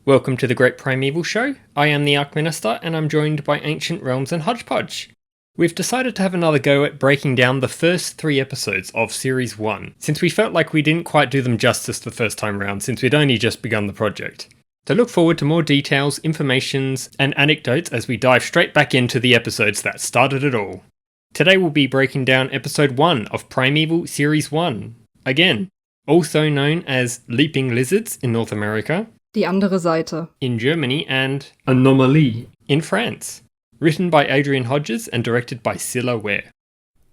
Welcome to the Great Primeval Show. I am the Ark Minister, and I'm joined by Ancient Realms and Hodgepodge. We've decided to have another go at breaking down the first 3 episodes of Series 1, since we felt like we didn't quite do them justice the first time round, since we'd only just begun the project. So look forward to more details, informations, and anecdotes as we dive straight back into the episodes that started it all. Today we'll be breaking down Episode 1 of Primeval Series 1. Again, also known as Leaping Lizards in North America, Die andere Seite in Germany, and Anomaly in France. Written by Adrian Hodges and directed by Scylla Ware.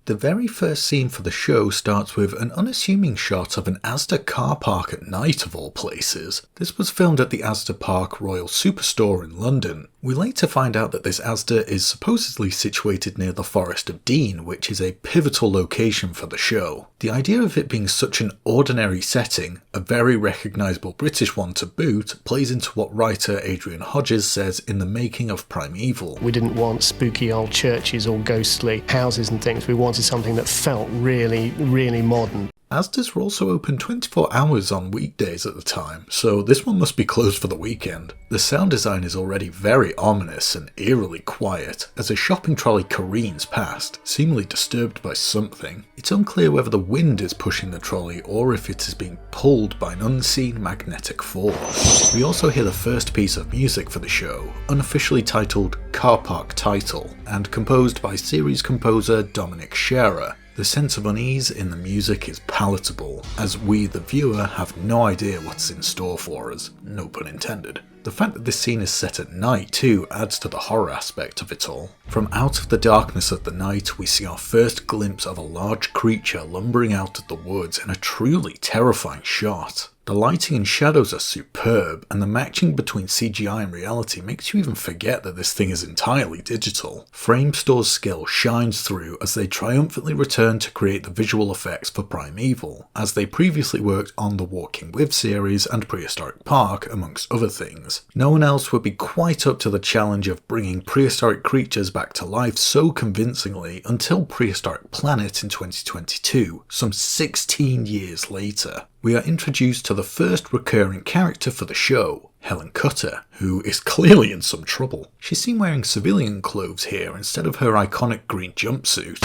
The very first scene for the show starts with an unassuming shot of an Asda car park at night of all places. This was filmed at the Asda Park Royal Superstore in London. We later find out that this Asda is supposedly situated near the Forest of Dean, which is a pivotal location for the show. The idea of it being such an ordinary setting, a very recognisable British one to boot, plays into what writer Adrian Hodges says in The Making of Primeval. We didn't want spooky old churches or ghostly houses and things. We wanted something that felt really, really modern. Asda's were also open 24 hours on weekdays at the time, so this one must be closed for the weekend. The sound design is already very ominous and eerily quiet as a shopping trolley careens past, seemingly disturbed by something. It's unclear whether the wind is pushing the trolley or if it is being pulled by an unseen magnetic force. We also hear the first piece of music for the show, unofficially titled Car Park Title, and composed by series composer Dominic Scherer. The sense of unease in the music is palatable, as we, the viewer, have no idea what's in store for us, no pun intended. The fact that this scene is set at night too adds to the horror aspect of it all. From out of the darkness of the night, we see our first glimpse of a large creature lumbering out of the woods in a truly terrifying shot. The lighting and shadows are superb, and the matching between CGI and reality makes you even forget that this thing is entirely digital. Framestore's skill shines through as they triumphantly return to create the visual effects for Primeval, as they previously worked on the Walking With series and Prehistoric Park, amongst other things. No one else would be quite up to the challenge of bringing prehistoric creatures back to life so convincingly until Prehistoric Planet in 2022, some 16 years later. We are introduced to the first recurring character for the show, Helen Cutter, who is clearly in some trouble. She's seen wearing civilian clothes here instead of her iconic green jumpsuit.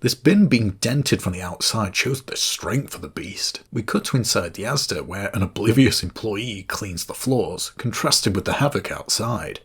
This bin being dented from the outside shows the strength of the beast. We cut to inside the Asda where an oblivious employee cleans the floors, contrasted with the havoc outside.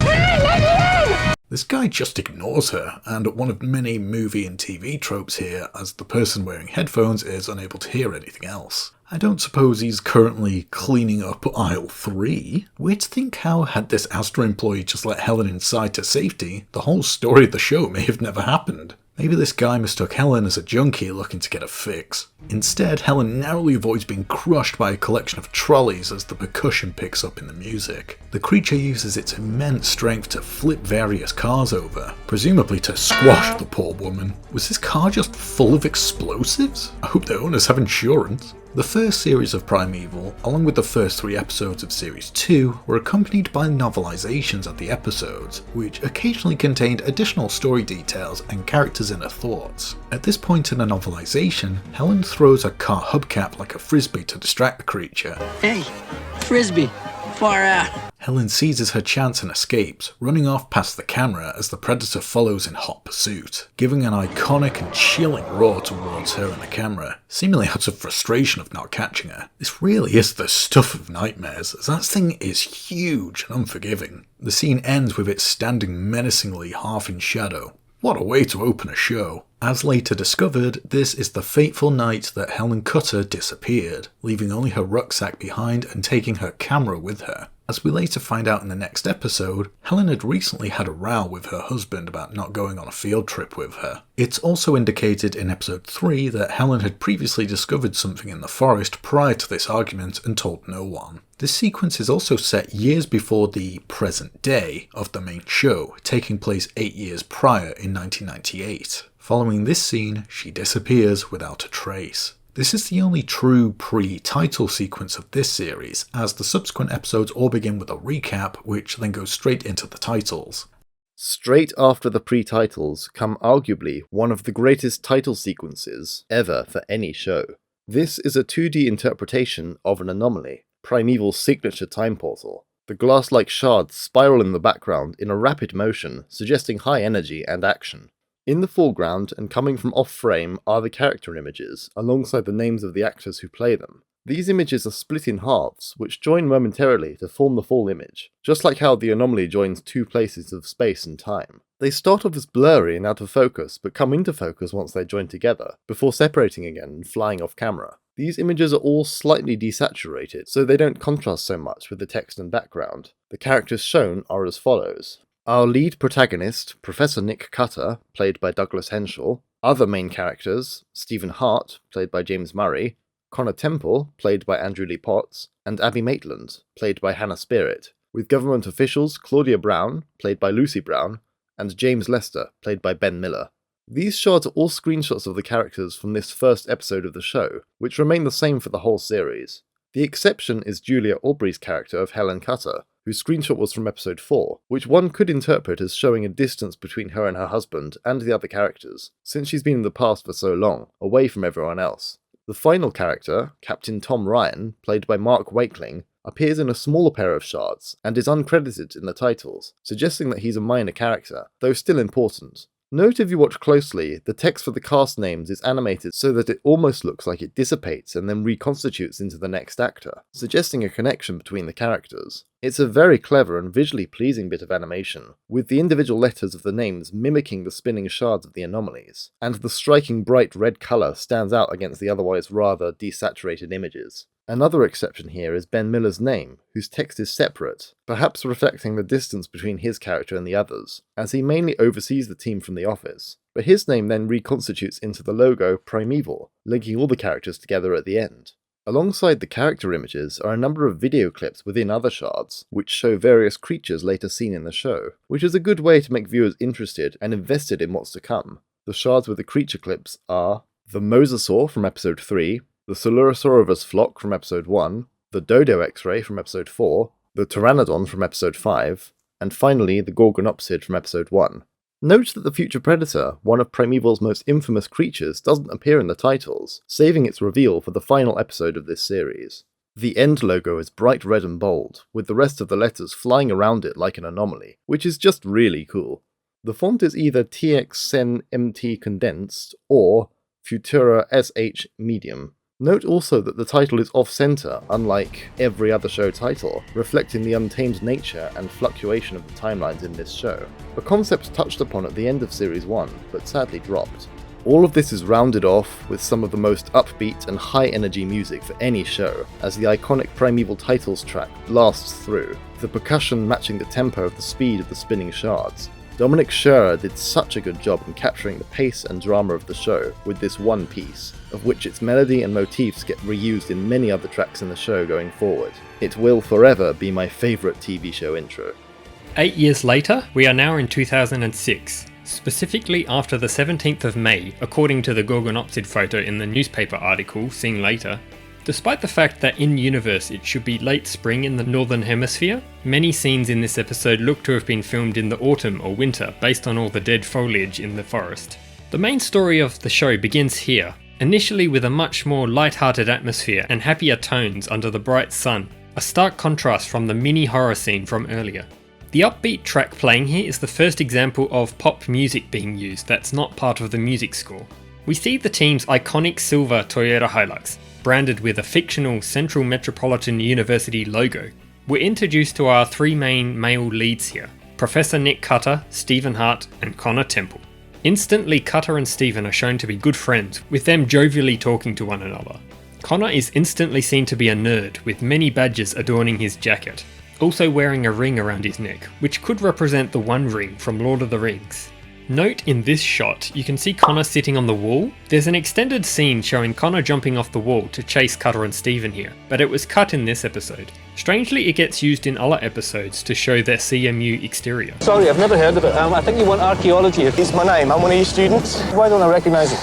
This guy just ignores her, and one of many movie and TV tropes here, as the person wearing headphones is unable to hear anything else. I don't suppose he's currently cleaning up aisle 3. Weird to think how, had this Asda employee just let Helen inside to safety, the whole story of the show may have never happened. Maybe this guy mistook Helen as a junkie looking to get a fix. Instead, Helen narrowly avoids being crushed by a collection of trolleys as the percussion picks up in the music. The creature uses its immense strength to flip various cars over, presumably to squash the poor woman. Was this car just full of explosives? I hope the owners have insurance. The first series of Primeval, along with the first 3 episodes of Series 2, were accompanied by novelizations of the episodes, which occasionally contained additional story details and characters' inner thoughts. At this point in a novelization, Helen throws a car hubcap like a frisbee to distract the creature. Hey, frisbee, far out. Helen seizes her chance and escapes, running off past the camera as the predator follows in hot pursuit, giving an iconic and chilling roar towards her and the camera, seemingly out of frustration of not catching her. This really is the stuff of nightmares, as that thing is huge and unforgiving. The scene ends with it standing menacingly half in shadow. What a way to open a show. As later discovered, this is the fateful night that Helen Cutter disappeared, leaving only her rucksack behind and taking her camera with her. As we later find out in the next episode, Helen had recently had a row with her husband about not going on a field trip with her. It's also indicated in episode 3 that Helen had previously discovered something in the forest prior to this argument and told no one. This sequence is also set years before the present day of the main show, taking place 8 years prior in 1998. Following this scene, she disappears without a trace. This is the only true pre-title sequence of this series, as the subsequent episodes all begin with a recap, which then goes straight into the titles. Straight after the pre-titles come arguably one of the greatest title sequences ever for any show. This is a 2D interpretation of an anomaly, Primeval's signature time portal. The glass-like shards spiral in the background in a rapid motion, suggesting high energy and action. In the foreground and coming from off-frame are the character images, alongside the names of the actors who play them. These images are split in halves, which join momentarily to form the full image, just like how the anomaly joins two places of space and time. They start off as blurry and out of focus, but come into focus once they join together, before separating again and flying off camera. These images are all slightly desaturated, so they don't contrast so much with the text and background. The characters shown are as follows. Our lead protagonist, Professor Nick Cutter, played by Douglas Henshall. Other main characters, Stephen Hart, played by James Murray. Connor Temple, played by Andrew Lee Potts, and Abby Maitland, played by Hannah Spirit, with government officials Claudia Brown, played by Lucy Brown, and James Lester, played by Ben Miller. These shots are all screenshots of the characters from this first episode of the show, which remain the same for the whole series. The exception is Julia Aubrey's character of Helen Cutter, whose screenshot was from episode 4, which one could interpret as showing a distance between her and her husband and the other characters, since she's been in the past for so long, away from everyone else. The final character, Captain Tom Ryan, played by Mark Wakeling, appears in a smaller pair of shards and is uncredited in the titles, suggesting that he's a minor character, though still important. Note if you watch closely, the text for the cast names is animated so that it almost looks like it dissipates and then reconstitutes into the next actor, suggesting a connection between the characters. It's a very clever and visually pleasing bit of animation, with the individual letters of the names mimicking the spinning shards of the anomalies, and the striking bright red colour stands out against the otherwise rather desaturated images. Another exception here is Ben Miller's name, whose text is separate, perhaps reflecting the distance between his character and the others, as he mainly oversees the team from the office, but his name then reconstitutes into the logo Primeval, linking all the characters together at the end. Alongside the character images are a number of video clips within other shards, which show various creatures later seen in the show, which is a good way to make viewers interested and invested in what's to come. The shards with the creature clips are the Mosasaur from episode 3, the Silurosaurus flock from episode 1, the Dodo X-ray from episode 4, the Pteranodon from episode 5, and finally the Gorgonopsid from episode 1. Note that the future predator, one of Primeval's most infamous creatures, doesn't appear in the titles, saving its reveal for the final episode of this series. The end logo is bright red and bold, with the rest of the letters flying around it like an anomaly, which is just really cool. The font is either TXN-MT condensed or Futura SH medium. Note also that the title is off-center, unlike every other show title, reflecting the untamed nature and fluctuation of the timelines in this show, a concept touched upon at the end of Series 1, but sadly dropped. All of this is rounded off with some of the most upbeat and high-energy music for any show, as the iconic Primeval titles track blasts through, the percussion matching the tempo of the speed of the spinning shards. Dominic Scherer did such a good job in capturing the pace and drama of the show with this one piece, of which its melody and motifs get reused in many other tracks in the show going forward. It will forever be my favourite TV show intro. 8 years later, we are now in 2006, specifically after the 17th of May, according to the Gorgonopsid photo in the newspaper article seen later. Despite the fact that in-universe it should be late spring in the Northern Hemisphere, many scenes in this episode look to have been filmed in the autumn or winter based on all the dead foliage in the forest. The main story of the show begins here, initially with a much more light-hearted atmosphere and happier tones under the bright sun, a stark contrast from the mini horror scene from earlier. The upbeat track playing here is the first example of pop music being used that's not part of the music score. We see the team's iconic silver Toyota Hilux, branded with a fictional Central Metropolitan University logo. We're introduced to our three main male leads here, Professor Nick Cutter, Stephen Hart, and Connor Temple. Instantly, Cutter and Stephen are shown to be good friends, with them jovially talking to one another. Connor is instantly seen to be a nerd, with many badges adorning his jacket, also wearing a ring around his neck, which could represent the One Ring from Lord of the Rings. Note in this shot, you can see Connor sitting on the wall. There's an extended scene showing Connor jumping off the wall to chase Cutter and Stephen here, but it was cut in this episode. Strangely, it gets used in other episodes to show their CMU exterior. Sorry, I've never heard of it. I think you want archaeology. It's my name. I'm one of your students. Why don't I recognise it?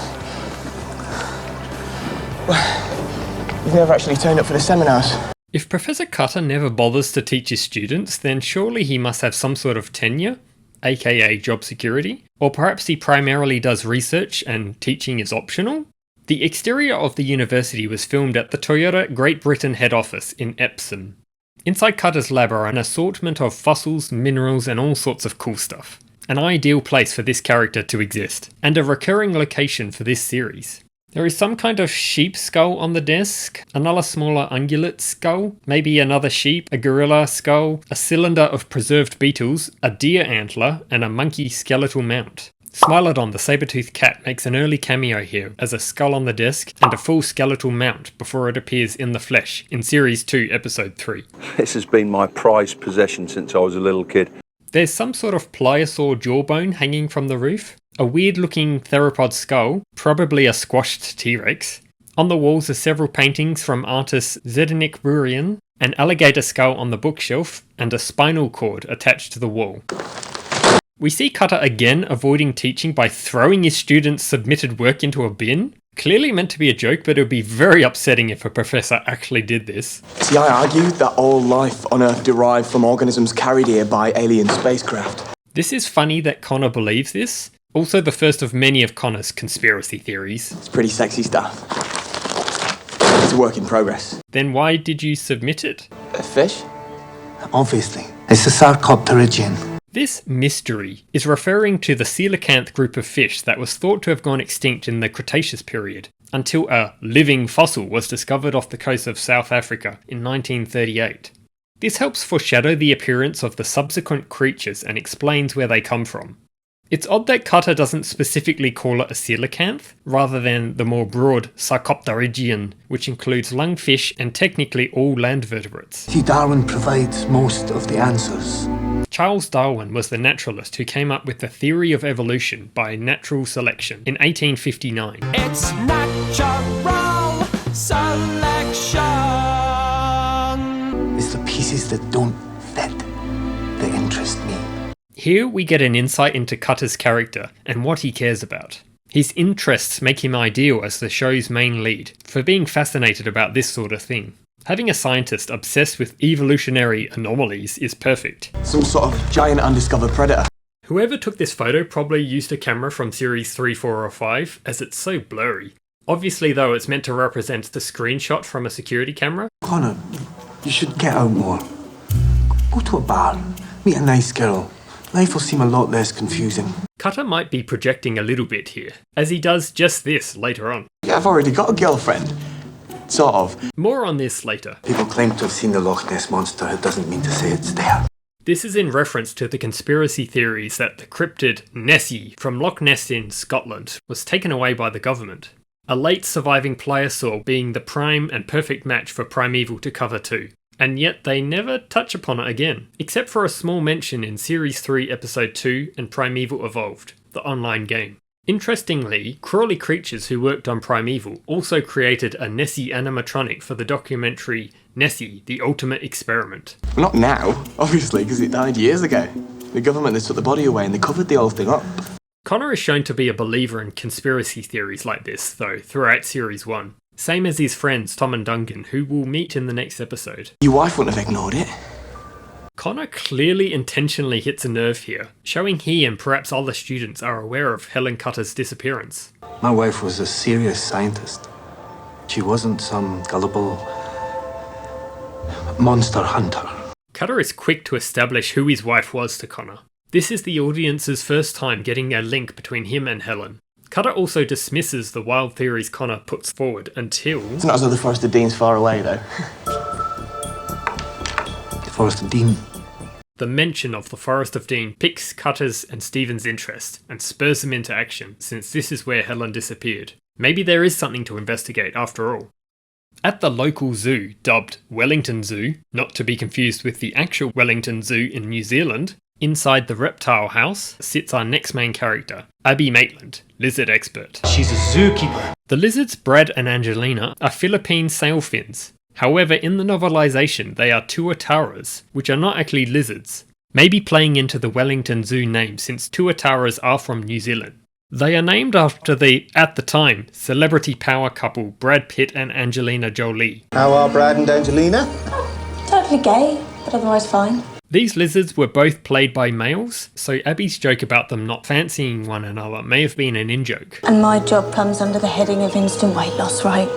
You've never actually turned up for the seminars. If Professor Cutter never bothers to teach his students, then surely he must have some sort of tenure, aka job security, or perhaps he primarily does research and teaching is optional? The exterior of the university was filmed at the Toyota Great Britain head office in Epsom. Inside Cutter's lab are an assortment of fossils, minerals, and all sorts of cool stuff. An ideal place for this character to exist, and a recurring location for this series. There is some kind of sheep skull on the desk, another smaller ungulate skull, maybe another sheep, a gorilla skull, a cylinder of preserved beetles, a deer antler, and a monkey skeletal mount. Smilodon the saber-toothed cat makes an early cameo here as a skull on the desk and a full skeletal mount before it appears in the flesh in Series 2, Episode 3. This has been my prized possession since I was a little kid. There's some sort of pliosaur jawbone hanging from the roof, a weird-looking theropod skull, probably a squashed T-Rex. On the walls are several paintings from artist Zdeněk Burian, an alligator skull on the bookshelf, and a spinal cord attached to the wall. We see Cutter again avoiding teaching by throwing his students' submitted work into a bin. Clearly meant to be a joke, but it would be very upsetting if a professor actually did this. See, I argue that all life on Earth derived from organisms carried here by alien spacecraft. This is funny that Connor believes this. Also the first of many of Connor's conspiracy theories. It's pretty sexy stuff. It's a work in progress. Then why did you submit it? A fish? Obviously. It's a sarcopterygian. This mystery is referring to the coelacanth group of fish that was thought to have gone extinct in the Cretaceous period, until a living fossil was discovered off the coast of South Africa in 1938. This helps foreshadow the appearance of the subsequent creatures and explains where they come from. It's odd that Cutter doesn't specifically call it a coelacanth, rather than the more broad sarcopterygian, which includes lungfish and technically all land vertebrates. See, Darwin provides most of the answers. Charles Darwin was the naturalist who came up with the theory of evolution by natural selection in 1859. It's natural selection. It's the pieces that don't fit that interest me. Here we get an insight into Cutter's character and what he cares about. His interests make him ideal as the show's main lead, for being fascinated about this sort of thing. Having a scientist obsessed with evolutionary anomalies is perfect. Some sort of giant undiscovered predator. Whoever took this photo probably used a camera from Series 3, 4 or 5, as it's so blurry. Obviously though, it's meant to represent the screenshot from a security camera. Connor, you should get out more. Go to a bar, meet a nice girl. Life will seem a lot less confusing. Cutter might be projecting a little bit here, as he does just this later on. Yeah, I've already got a girlfriend. Sort of. More on this later. People claim to have seen the Loch Ness Monster. It doesn't mean to say it's there. This is in reference to the conspiracy theories that the cryptid Nessie from Loch Ness in Scotland was taken away by the government. A late surviving pliosaur being the prime and perfect match for Primeval to cover too. And yet they never touch upon it again, except for a small mention in Series 3 Episode 2 and Primeval Evolved, the online game. Interestingly, Crawley Creatures who worked on Primeval also created a Nessie animatronic for the documentary Nessie, The Ultimate Experiment. Well, not now, obviously, because it died years ago. The government, they took the body away and they covered the whole thing up. Connor is shown to be a believer in conspiracy theories like this, though, throughout Series 1. Same as his friends Tom and Duncan, who we'll meet in the next episode. Your wife wouldn't have ignored it. Connor clearly intentionally hits a nerve here, showing he and perhaps other students are aware of Helen Cutter's disappearance. My wife was a serious scientist. She wasn't some gullible monster hunter. Cutter is quick to establish who his wife was to Connor. This is the audience's first time getting a link between him and Helen. Cutter also dismisses the wild theories Connor puts forward until... It's not as though the Forest of Dean's far away, though. The Forest of Dean. The mention of the Forest of Dean piques Cutter's and Stephen's interest and spurs them into action, since this is where Helen disappeared. Maybe there is something to investigate after all. At the local zoo, dubbed Wellington Zoo, not to be confused with the actual Wellington Zoo in New Zealand, inside the reptile house sits our next main character, Abby Maitland, lizard expert. She's a zookeeper. The lizards Brad and Angelina are Philippine sailfins. However, in the novelisation, they are tuataras, which are not actually lizards, maybe playing into the Wellington Zoo name since tuataras are from New Zealand. They are named after the, at the time, celebrity power couple Brad Pitt and Angelina Jolie. How are Brad and Angelina? Totally gay, but otherwise fine. These lizards were both played by males, so Abby's joke about them not fancying one another may have been an in-joke. And my job comes under the heading of instant weight loss, right?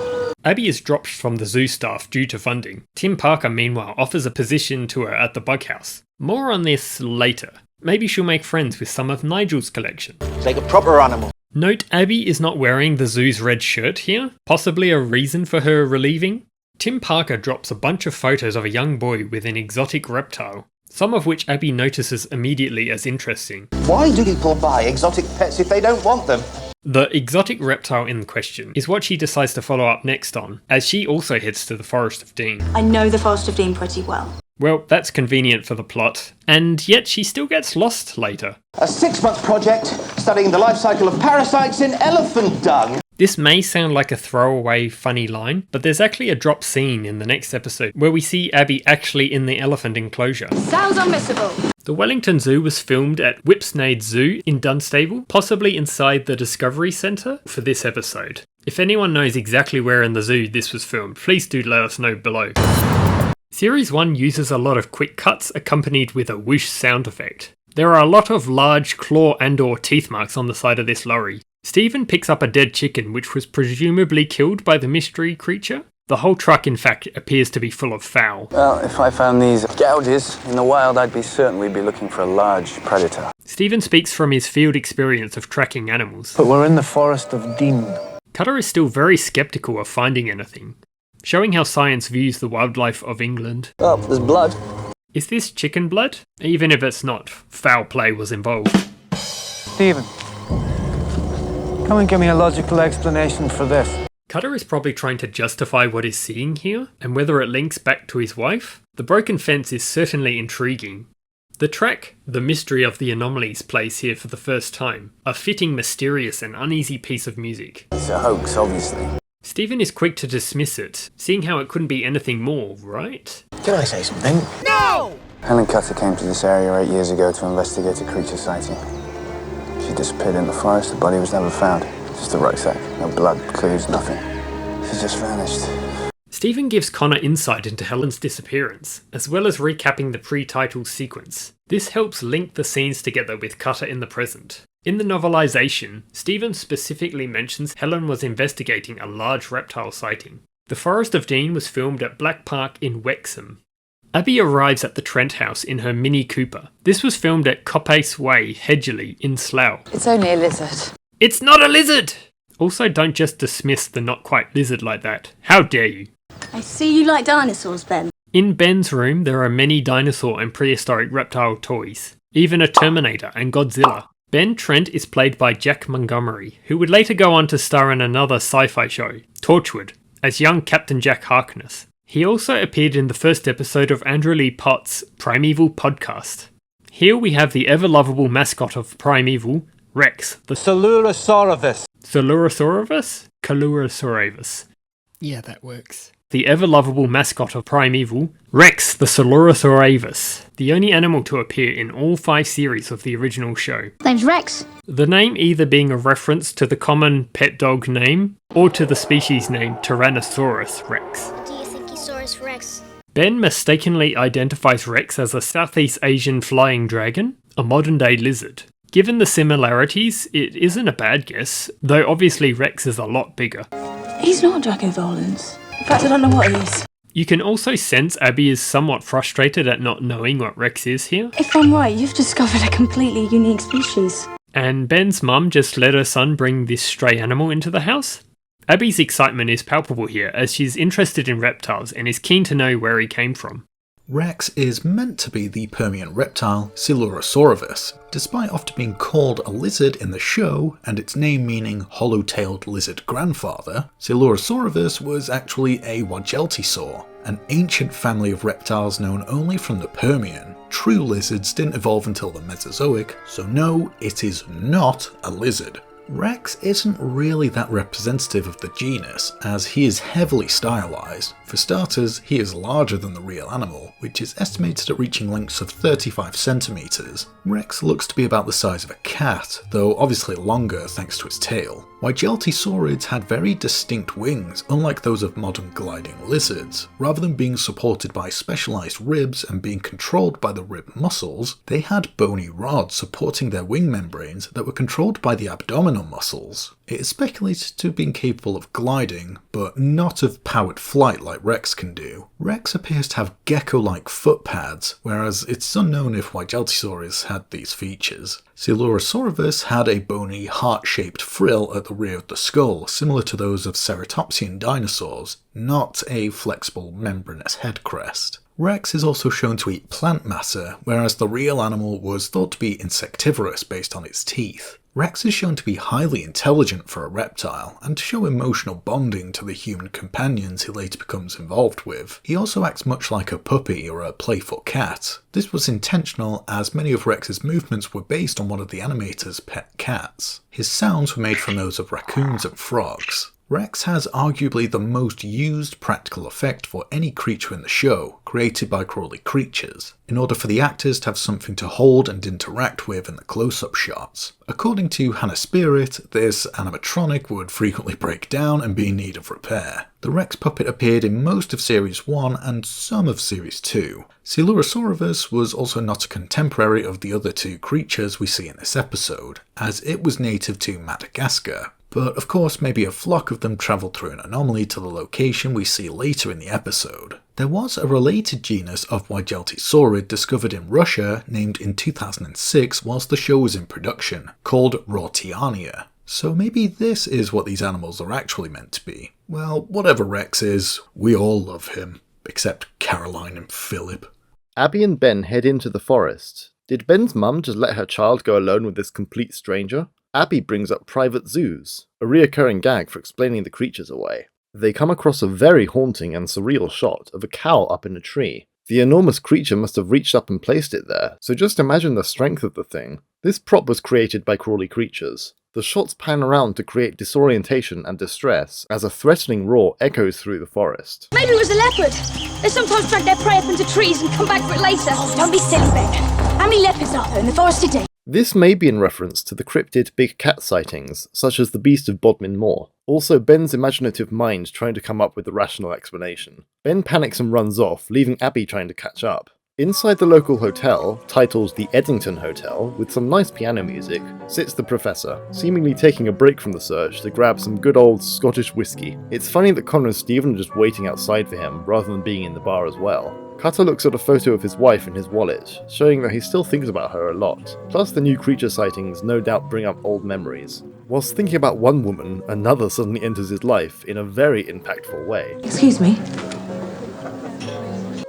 Abby is dropped from the zoo staff due to funding. Tim Parker, meanwhile, offers a position to her at the bug house. More on this later. Maybe she'll make friends with some of Nigel's collection. It's like a proper animal. Note Abby is not wearing the zoo's red shirt here, possibly a reason for her relieving. Tim Parker drops a bunch of photos of a young boy with an exotic reptile, some of which Abby notices immediately as interesting. Why do people buy exotic pets if they don't want them? The exotic reptile in question is what she decides to follow up next on, as she also heads to the Forest of Dean. I know the Forest of Dean pretty well. Well, that's convenient for the plot, and yet she still gets lost later. A 6-month project studying the life cycle of parasites in elephant dung. This may sound like a throwaway funny line, but there's actually a drop scene in the next episode where we see Abby actually in the elephant enclosure. Sounds unmissable. The Wellington Zoo was filmed at Whipsnade Zoo in Dunstable, possibly inside the Discovery Centre for this episode. If anyone knows exactly where in the zoo this was filmed, please do let us know below. Series 1 uses a lot of quick cuts accompanied with a whoosh sound effect. There are a lot of large claw and/or teeth marks on the side of this lorry. Stephen picks up a dead chicken which was presumably killed by the mystery creature. The whole truck in fact appears to be full of foul. Well, if I found these gouges in the wild, I'd be certain we'd be looking for a large predator. Stephen speaks from his field experience of tracking animals. But we're in the Forest of Dean. Cutter is still very sceptical of finding anything, showing how science views the wildlife of England. Oh, there's blood. Is this chicken blood? Even if it's not, foul play was involved. Stephen, come and give me a logical explanation for this. Cutter is probably trying to justify what he's seeing here, and whether it links back to his wife. The broken fence is certainly intriguing. The track, The Mystery of the Anomalies, plays here for the first time, a fitting, mysterious and uneasy piece of music. It's a hoax, obviously. Stephen is quick to dismiss it, seeing how it couldn't be anything more, right? Can I say something? No! Helen Cutter came to this area 8 years ago to investigate a creature sighting. She disappeared in the forest, the body was never found. Just a rucksack, no blood, clues, nothing. She just vanished. Stephen gives Connor insight into Helen's disappearance, as well as recapping the pre-title sequence. This helps link the scenes together with Cutter in the present. In the novelisation, Stephen specifically mentions Helen was investigating a large reptile sighting. The Forest of Dean was filmed at Black Park in Wexham. Abby arrives at the Trent house in her Mini Cooper. This was filmed at Coppace Way, Hedgerley, in Slough. It's only a lizard. It's not a lizard! Also, don't just dismiss the not quite lizard like that. How dare you? I see you like dinosaurs, Ben. In Ben's room, there are many dinosaur and prehistoric reptile toys, even a Terminator and Godzilla. Ben Trent is played by Jack Montgomery, who would later go on to star in another sci-fi show, Torchwood, as young Captain Jack Harkness. He also appeared in the first episode of Andrew Lee Potts' Primeval podcast. Here we have the ever-lovable mascot of Primeval, Rex, the Coelurosaurus. Coelurosaurus? Coelurosaurus. Yeah, that works. The ever-lovable mascot of Primeval, Rex the Coelurosaurus, the only animal to appear in all 5 series of the original show. Name's Rex. The name either being a reference to the common pet dog name, or to the species name Tyrannosaurus Rex. Do you think he saw us, Rex? Ben mistakenly identifies Rex as a Southeast Asian flying dragon, a modern-day lizard. Given the similarities, it isn't a bad guess, though obviously Rex is a lot bigger. He's not Dracovolans. In fact, I don't know what he is. You can also sense Abby is somewhat frustrated at not knowing what Rex is here. If I'm right, you've discovered a completely unique species. And Ben's mum just let her son bring this stray animal into the house. Abby's excitement is palpable here as she's interested in reptiles and is keen to know where he came from. Rex is meant to be the Permian reptile Coelurosaurus, despite often being called a lizard in the show and its name meaning hollow-tailed lizard grandfather. Coelurosaurus was actually a Wageltisaur, an ancient family of reptiles known only from the Permian. True lizards didn't evolve until the Mesozoic, so no, it is not a lizard. Rex isn't really that representative of the genus, as he is heavily stylized. For starters, he is larger than the real animal, which is estimated at reaching lengths of 35 centimeters. Rex looks to be about the size of a cat, though obviously longer thanks to its tail. Waigeltisaurids had very distinct wings, unlike those of modern gliding lizards. Rather than being supported by specialized ribs and being controlled by the rib muscles, they had bony rods supporting their wing membranes that were controlled by the abdominal muscles. It is speculated to have been capable of gliding, but not of powered flight like Rex can do. Rex appears to have gecko-like foot pads, whereas it's unknown if Waigeltisaurus had these features. Coelurosaurus had a bony, heart-shaped frill at the rear of the skull, similar to those of ceratopsian dinosaurs, not a flexible membranous head crest. Rex is also shown to eat plant matter, whereas the real animal was thought to be insectivorous based on its teeth. Rex is shown to be highly intelligent for a reptile, and to show emotional bonding to the human companions he later becomes involved with. He also acts much like a puppy or a playful cat. This was intentional, as many of Rex's movements were based on one of the animator's pet cats. His sounds were made from those of raccoons and frogs. Rex has arguably the most used practical effect for any creature in the show, created by Crawley Creatures, in order for the actors to have something to hold and interact with in the close-up shots. According to Hannah Spirit, this animatronic would frequently break down and be in need of repair. The Rex puppet appeared in most of Series 1 and some of Series 2. Coelurosaurus was also not a contemporary of the other two creatures we see in this episode, as it was native to Madagascar. But of course, maybe a flock of them travelled through an anomaly to the location we see later in the episode. There was a related genus of Waigeltisaurid discovered in Russia, named in 2006 whilst the show was in production, called Rortiania. So maybe this is what these animals are actually meant to be. Well, whatever Rex is, we all love him. Except Caroline and Philip. Abby and Ben head into the forest. Did Ben's mum just let her child go alone with this complete stranger? Abby brings up private zoos, a reoccurring gag for explaining the creatures away. They come across a very haunting and surreal shot of a cow up in a tree. The enormous creature must have reached up and placed it there, so just imagine the strength of the thing. This prop was created by Crawley Creatures. The shots pan around to create disorientation and distress as a threatening roar echoes through the forest. Maybe it was a leopard. They sometimes drag their prey up into trees and come back for it later. Oh, don't be silly, Ben. How many leopards are there in the forest today? This may be in reference to the cryptid big cat sightings, such as the Beast of Bodmin Moor. Also, Ben's imaginative mind trying to come up with a rational explanation. Ben panics and runs off, leaving Abby trying to catch up. Inside the local hotel, titled the Eddington Hotel, with some nice piano music, sits the professor, seemingly taking a break from the search to grab some good old Scottish whiskey. It's funny that Connor and Stephen are just waiting outside for him, rather than being in the bar as well. Cutter looks at a photo of his wife in his wallet, showing that he still thinks about her a lot. Plus, the new creature sightings no doubt bring up old memories. Whilst thinking about one woman, another suddenly enters his life in a very impactful way. Excuse me?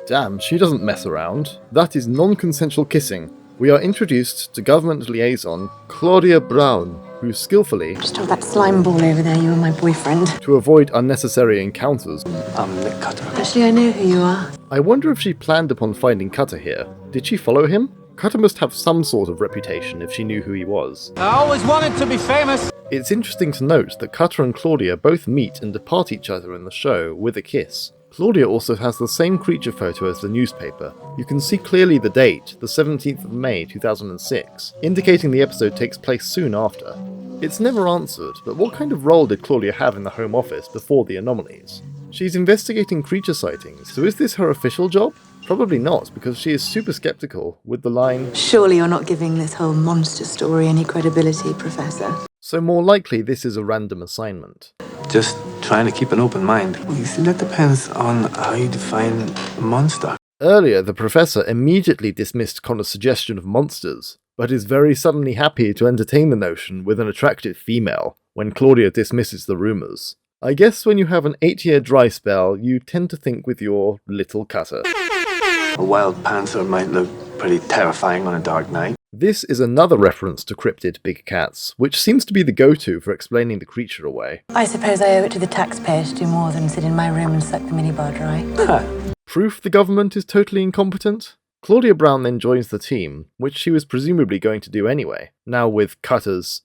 Damn, she doesn't mess around. That is non-consensual kissing. We are introduced to government liaison Claudia Brown, who skillfully Just told that slime ball over there you were my boyfriend. to avoid unnecessary encounters. I'm Nick Cutter. Actually, I know who you are. I wonder if she planned upon finding Cutter here. Did she follow him? Cutter must have some sort of reputation if she knew who he was. I always wanted to be famous. It's interesting to note that Cutter and Claudia both meet and depart each other in the show with a kiss. Claudia also has the same creature photo as the newspaper. You can see clearly the date, the 17th of May 2006, indicating the episode takes place soon after. It's never answered, but what kind of role did Claudia have in the Home Office before the anomalies? She's investigating creature sightings, so is this her official job? Probably not, because she is super skeptical, with the line, Surely you're not giving this whole monster story any credibility, Professor. so more likely this is a random assignment. Just trying to keep an open mind. You see, that depends on how you define monster. Earlier, the professor immediately dismissed Connor's suggestion of monsters, but is very suddenly happy to entertain the notion with an attractive female, when Claudia dismisses the rumours. I guess when you have an 8-year dry spell, you tend to think with your little Cutter. A wild panther might look pretty terrifying on a dark night. This is another reference to cryptid big cats, which seems to be the go-to for explaining the creature away. I suppose I owe it to the taxpayer to do more than sit in my room and suck the minibar dry. Proof the government is totally incompetent? Claudia Brown then joins the team, which she was presumably going to do anyway, now with Cutter's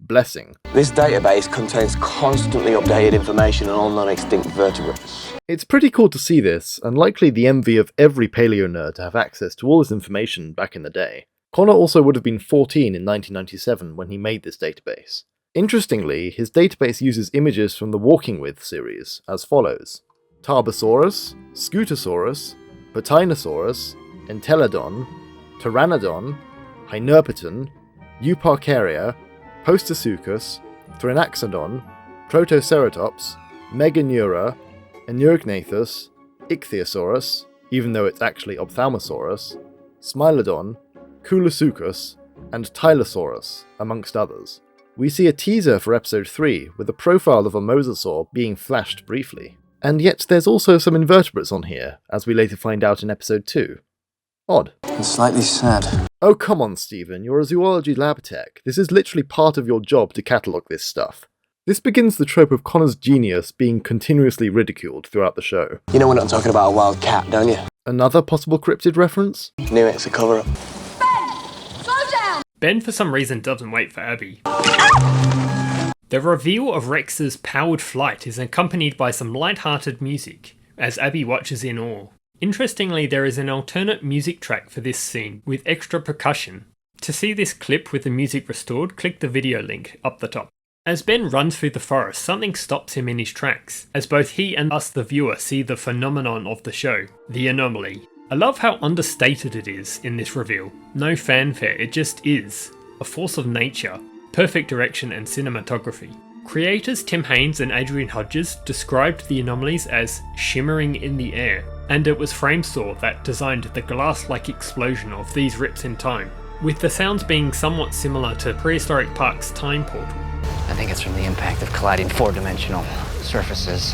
Blessing. This database contains constantly updated information on all non-extinct vertebrates. It's pretty cool to see this, and likely the envy of every paleo nerd to have access to all this information back in the day. Connor also would have been 14 in 1997 when he made this database. Interestingly, his database uses images from the Walking With series, as follows: Tarbosaurus, Scutosaurus, Patinosaurus, Entelodon, Pteranodon, Hynerpeton, Euparkeria, Postosuchus, Thrinaxodon, Protoceratops, Meganeura, Energnathus, Ichthyosaurus, even though it's actually Ophthalmosaurus, Smilodon, Coolosuchus, and Tylosaurus, amongst others. We see a teaser for episode 3 with a profile of a mosasaur being flashed briefly. And yet there's also some invertebrates on here, as we later find out in episode 2. Odd. It's slightly sad. Oh come on Stephen, you're a zoology lab tech. This is literally part of your job to catalogue this stuff. This begins the trope of Connor's genius being continuously ridiculed throughout the show. You know we're not talking about a wild cat, don't you? Another possible cryptid reference? Knew it's a cover-up. Ben for some reason doesn't wait for Abby. The reveal of Rex's powered flight is accompanied by some light-hearted music, as Abby watches in awe. Interestingly, there is an alternate music track for this scene, with extra percussion. To see this clip with the music restored, click the video link up the top. As Ben runs through the forest, something stops him in his tracks, as both he and us the viewer see the phenomenon of the show, the anomaly. I love how understated it is in this reveal. No fanfare, it just is. A force of nature. Perfect direction and cinematography. Creators Tim Haynes and Adrian Hodges described the anomalies as shimmering in the air, and it was Framesaw that designed the glass-like explosion of these rips in time, with the sounds being somewhat similar to Prehistoric Park's time portal. I think it's from the impact of colliding four-dimensional surfaces.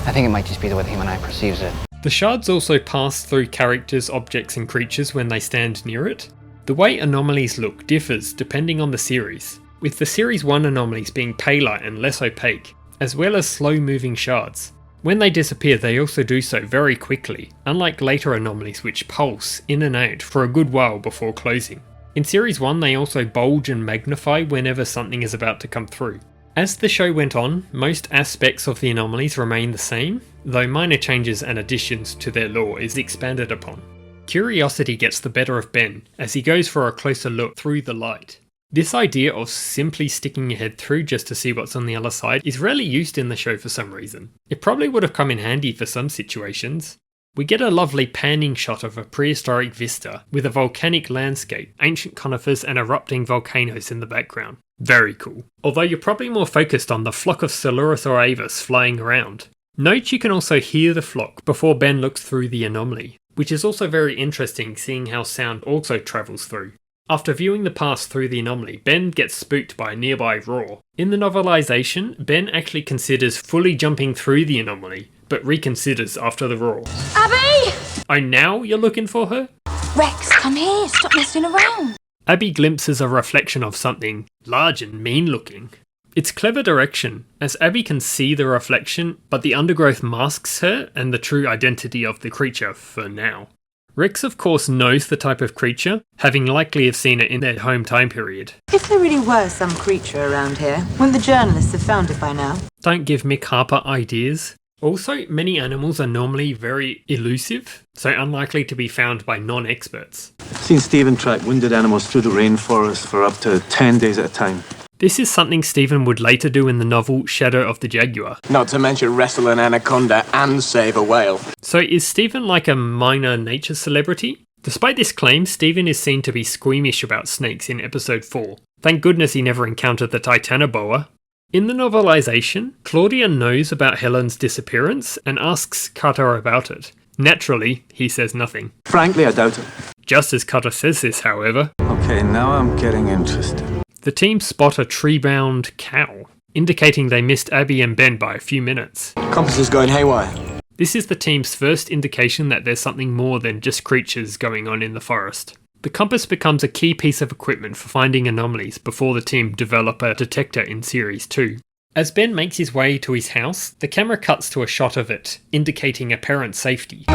I think it might just be the way the human eye perceives it. The shards also pass through characters, objects and creatures when they stand near it. The way anomalies look differs depending on the series, with the Series 1 anomalies being paler and less opaque, as well as slow-moving shards. When they disappear, they also do so very quickly, unlike later anomalies which pulse in and out for a good while before closing. In Series 1 they also bulge and magnify whenever something is about to come through. As the show went on, most aspects of the anomalies remain the same, though minor changes and additions to their lore is expanded upon. Curiosity gets the better of Ben as he goes for a closer look through the light. This idea of simply sticking your head through just to see what's on the other side is rarely used in the show for some reason. It probably would have come in handy for some situations. We get a lovely panning shot of a prehistoric vista with a volcanic landscape, ancient conifers and erupting volcanoes in the background. Very cool. Although you're probably more focused on the flock of Coelurosaur avis flying around. Note you can also hear the flock before Ben looks through the anomaly, which is also very interesting seeing how sound also travels through. After viewing the pass through the anomaly, Ben gets spooked by a nearby roar. In the novelisation, Ben actually considers fully jumping through the anomaly, but reconsiders after the roar. Abby! Oh, now you're looking for her? Rex, come here. Stop messing around. Abby glimpses a reflection of something large and mean looking. It's clever direction, as Abby can see the reflection, but the undergrowth masks her and the true identity of the creature for now. Rex of course knows the type of creature, having likely have seen it in their home time period. If there really were some creature around here, wouldn't the journalists have found it by now? Don't give Mick Harper ideas. Also, many animals are normally very elusive, so unlikely to be found by non-experts. I've seen Stephen track wounded animals through the rainforest for up to 10 days at a time. This is something Stephen would later do in the novel Shadow of the Jaguar. Not to mention wrestle an anaconda and save a whale. So is Stephen like a minor nature celebrity? Despite this claim, Stephen is seen to be squeamish about snakes in episode 4. Thank goodness he never encountered the Titanoboa. In the novelisation, Claudia knows about Helen's disappearance and asks Cutter about it. Naturally, he says nothing. Frankly, I doubt it. Just as Cutter says this, however. Okay, now I'm getting interested. The team spot a tree-bound cow, indicating they missed Abby and Ben by a few minutes. Compass is going haywire. This is the team's first indication that there's something more than just creatures going on in the forest. The compass becomes a key piece of equipment for finding anomalies before the team develop a detector in Series 2. As Ben makes his way to his house, the camera cuts to a shot of it, indicating apparent safety.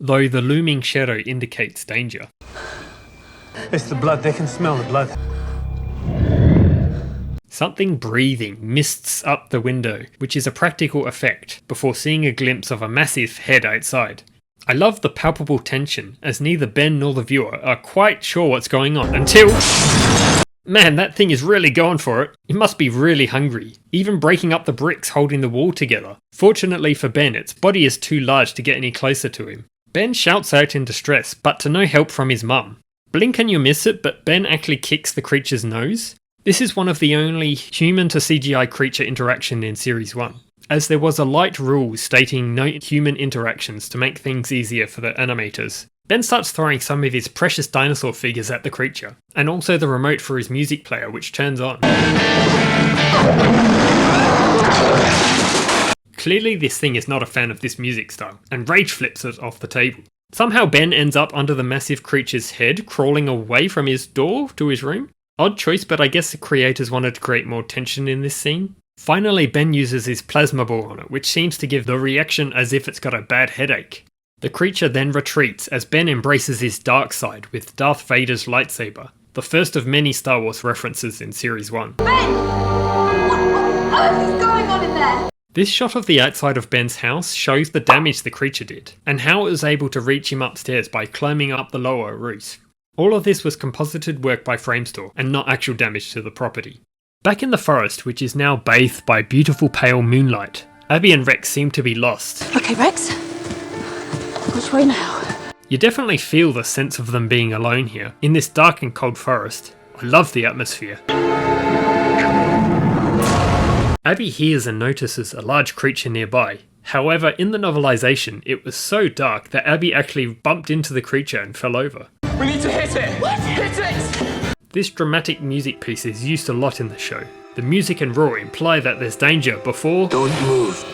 Though the looming shadow indicates danger. It's the blood. They can smell the blood. Something breathing mists up the window, which is a practical effect, before seeing a glimpse of a massive head outside. I love the palpable tension, as neither Ben nor the viewer are quite sure what's going on until... Man, that thing is really going for it. It must be really hungry, even breaking up the bricks holding the wall together. Fortunately for Ben, its body is too large to get any closer to him. Ben shouts out in distress, but to no help from his mum. Blink and you miss it, but Ben actually kicks the creature's nose. This is one of the only human to CGI creature interaction in Series 1, as there was a light rule stating no human interactions to make things easier for the animators. Ben starts throwing some of his precious dinosaur figures at the creature, and also the remote for his music player, which turns on. Clearly this thing is not a fan of this music style, and rage flips it off the table. Somehow Ben ends up under the massive creature's head, crawling away from his door to his room. Odd choice, but I guess the creators wanted to create more tension in this scene. Finally, Ben uses his plasma ball on it, which seems to give the reaction as if it's got a bad headache. The creature then retreats as Ben embraces his dark side with Darth Vader's lightsaber, the first of many Star Wars references in Series 1. Ben! What is going on in there? This shot of the outside of Ben's house shows the damage the creature did, and how it was able to reach him upstairs by climbing up the lower roof. All of this was composited work by Framestore, and not actual damage to the property. Back in the forest, which is now bathed by beautiful pale moonlight, Abby and Rex seem to be lost. Okay, Rex. Which way now? You definitely feel the sense of them being alone here, in this dark and cold forest. I love the atmosphere. Abby hears and notices a large creature nearby. However, in the novelization, it was so dark that Abby actually bumped into the creature and fell over. We need to hit it! What? Hit it! This dramatic music piece is used a lot in the show. The music and roar imply that there's danger before... Don't move.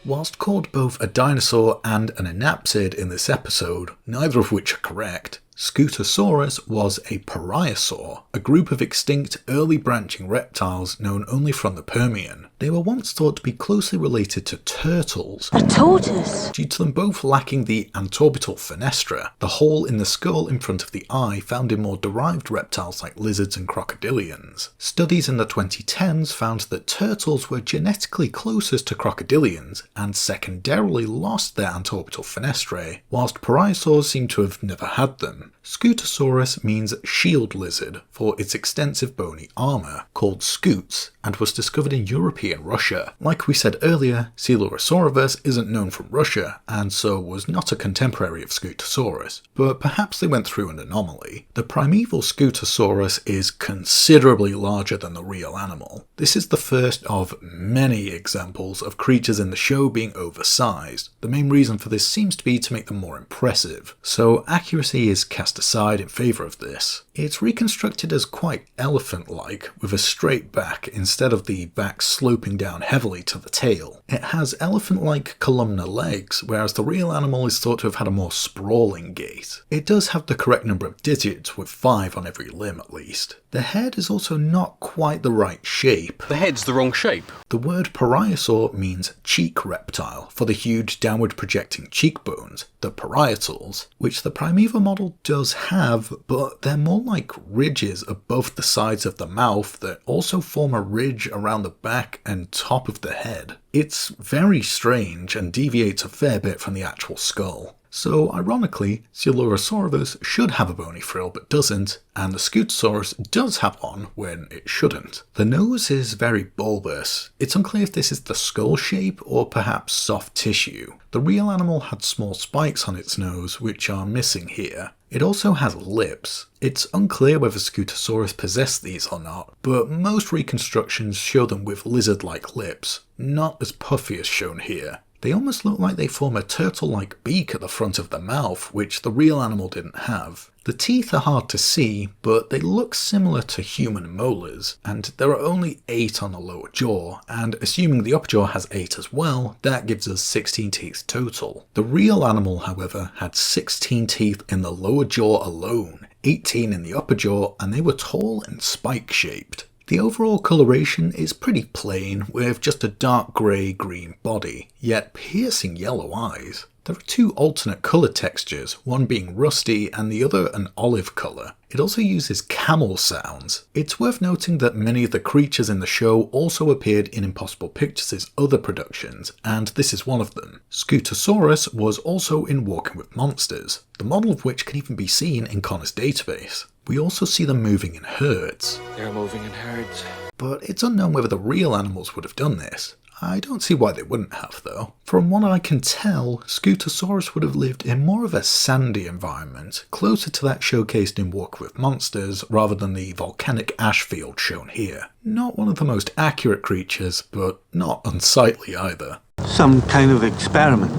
Whilst called both a dinosaur and an anapsid in this episode, neither of which are correct, Scutosaurus was a pariasaur, a group of extinct early branching reptiles known only from the Permian. They were once thought to be closely related to turtles. A tortoise? Due to them both lacking the antorbital fenestra, the hole in the skull in front of the eye found in more derived reptiles like lizards and crocodilians. Studies in the 2010s found that turtles were genetically closest to crocodilians and secondarily lost their antorbital fenestrae, whilst pariasaurs seem to have never had them. Scutosaurus means shield lizard for its extensive bony armour, called scutes, and was discovered in European Russia. Like we said earlier, Coelurosaurus isn't known from Russia, and so was not a contemporary of Scutosaurus, but perhaps they went through an anomaly. The primeval Scutosaurus is considerably larger than the real animal. This is the first of many examples of creatures in the show being oversized. The main reason for this seems to be to make them more impressive, so accuracy is cast aside in favour of this. It's reconstructed as quite elephant-like, with a straight back instead of the back sloping down heavily to the tail. It has elephant-like columnar legs, whereas the real animal is thought to have had a more sprawling gait. It does have the correct number of digits, with 5 on every limb at least. The head is also not quite the right shape. The head's the wrong shape. The word pariasaur means cheek reptile, for the huge downward projecting cheekbones, the parietals, which the primeval model does have, but they're more like ridges above the sides of the mouth that also form a ridge around the back and top of the head. It's very strange and deviates a fair bit from the actual skull. So, ironically, Coelurosaurus should have a bony frill but doesn't, and the Scutosaurus does have one when it shouldn't. The nose is very bulbous. It's unclear if this is the skull shape or perhaps soft tissue. The real animal had small spikes on its nose, which are missing here. It also has lips. It's unclear whether Scutosaurus possessed these or not, but most reconstructions show them with lizard-like lips, not as puffy as shown here. They almost look like they form a turtle-like beak at the front of the mouth, which the real animal didn't have. The teeth are hard to see, but they look similar to human molars, and there are only 8 on the lower jaw, and assuming the upper jaw has 8 as well, that gives us 16 teeth total. The real animal, however, had 16 teeth in the lower jaw alone, 18 in the upper jaw, and they were tall and spike-shaped. The overall coloration is pretty plain, with just a dark grey-green body, yet piercing yellow eyes. There are two alternate colour textures, one being rusty and the other an olive colour. It also uses camel sounds. It's worth noting that many of the creatures in the show also appeared in Impossible Pictures' other productions, and this is one of them. Scutosaurus was also in Walking with Monsters, the model of which can even be seen in Connor's database. We also see them moving in herds. They're moving in herds. But it's unknown whether the real animals would have done this. I don't see why they wouldn't have, though. From what I can tell, Scutosaurus would have lived in more of a sandy environment, closer to that showcased in Walk with Monsters, rather than the volcanic ash field shown here. Not one of the most accurate creatures, but not unsightly either. Some kind of experiment,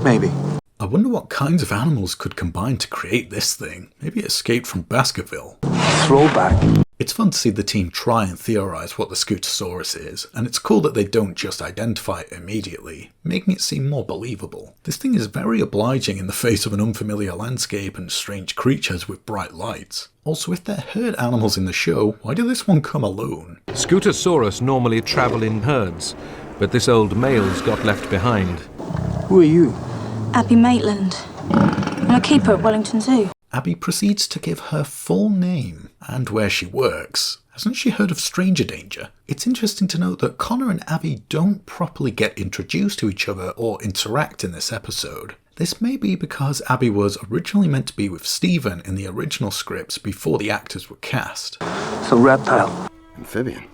maybe. I wonder what kinds of animals could combine to create this thing. Maybe it escaped from Baskerville. Throwback. It's fun to see the team try and theorise what the Scutosaurus is, and it's cool that they don't just identify it immediately, making it seem more believable. This thing is very obliging in the face of an unfamiliar landscape and strange creatures with bright lights. Also, if they're herd animals in the show, why did this one come alone? Scutosaurus normally travel in herds, but this old male's got left behind. Who are you? Abby Maitland. I'm a keeper at Wellington Zoo. Abby proceeds to give her full name and where she works. Hasn't she heard of stranger danger? It's interesting to note that Connor and Abby don't properly get introduced to each other or interact in this episode. This may be because Abby was originally meant to be with Stephen in the original scripts before the actors were cast. So reptile. Amphibian.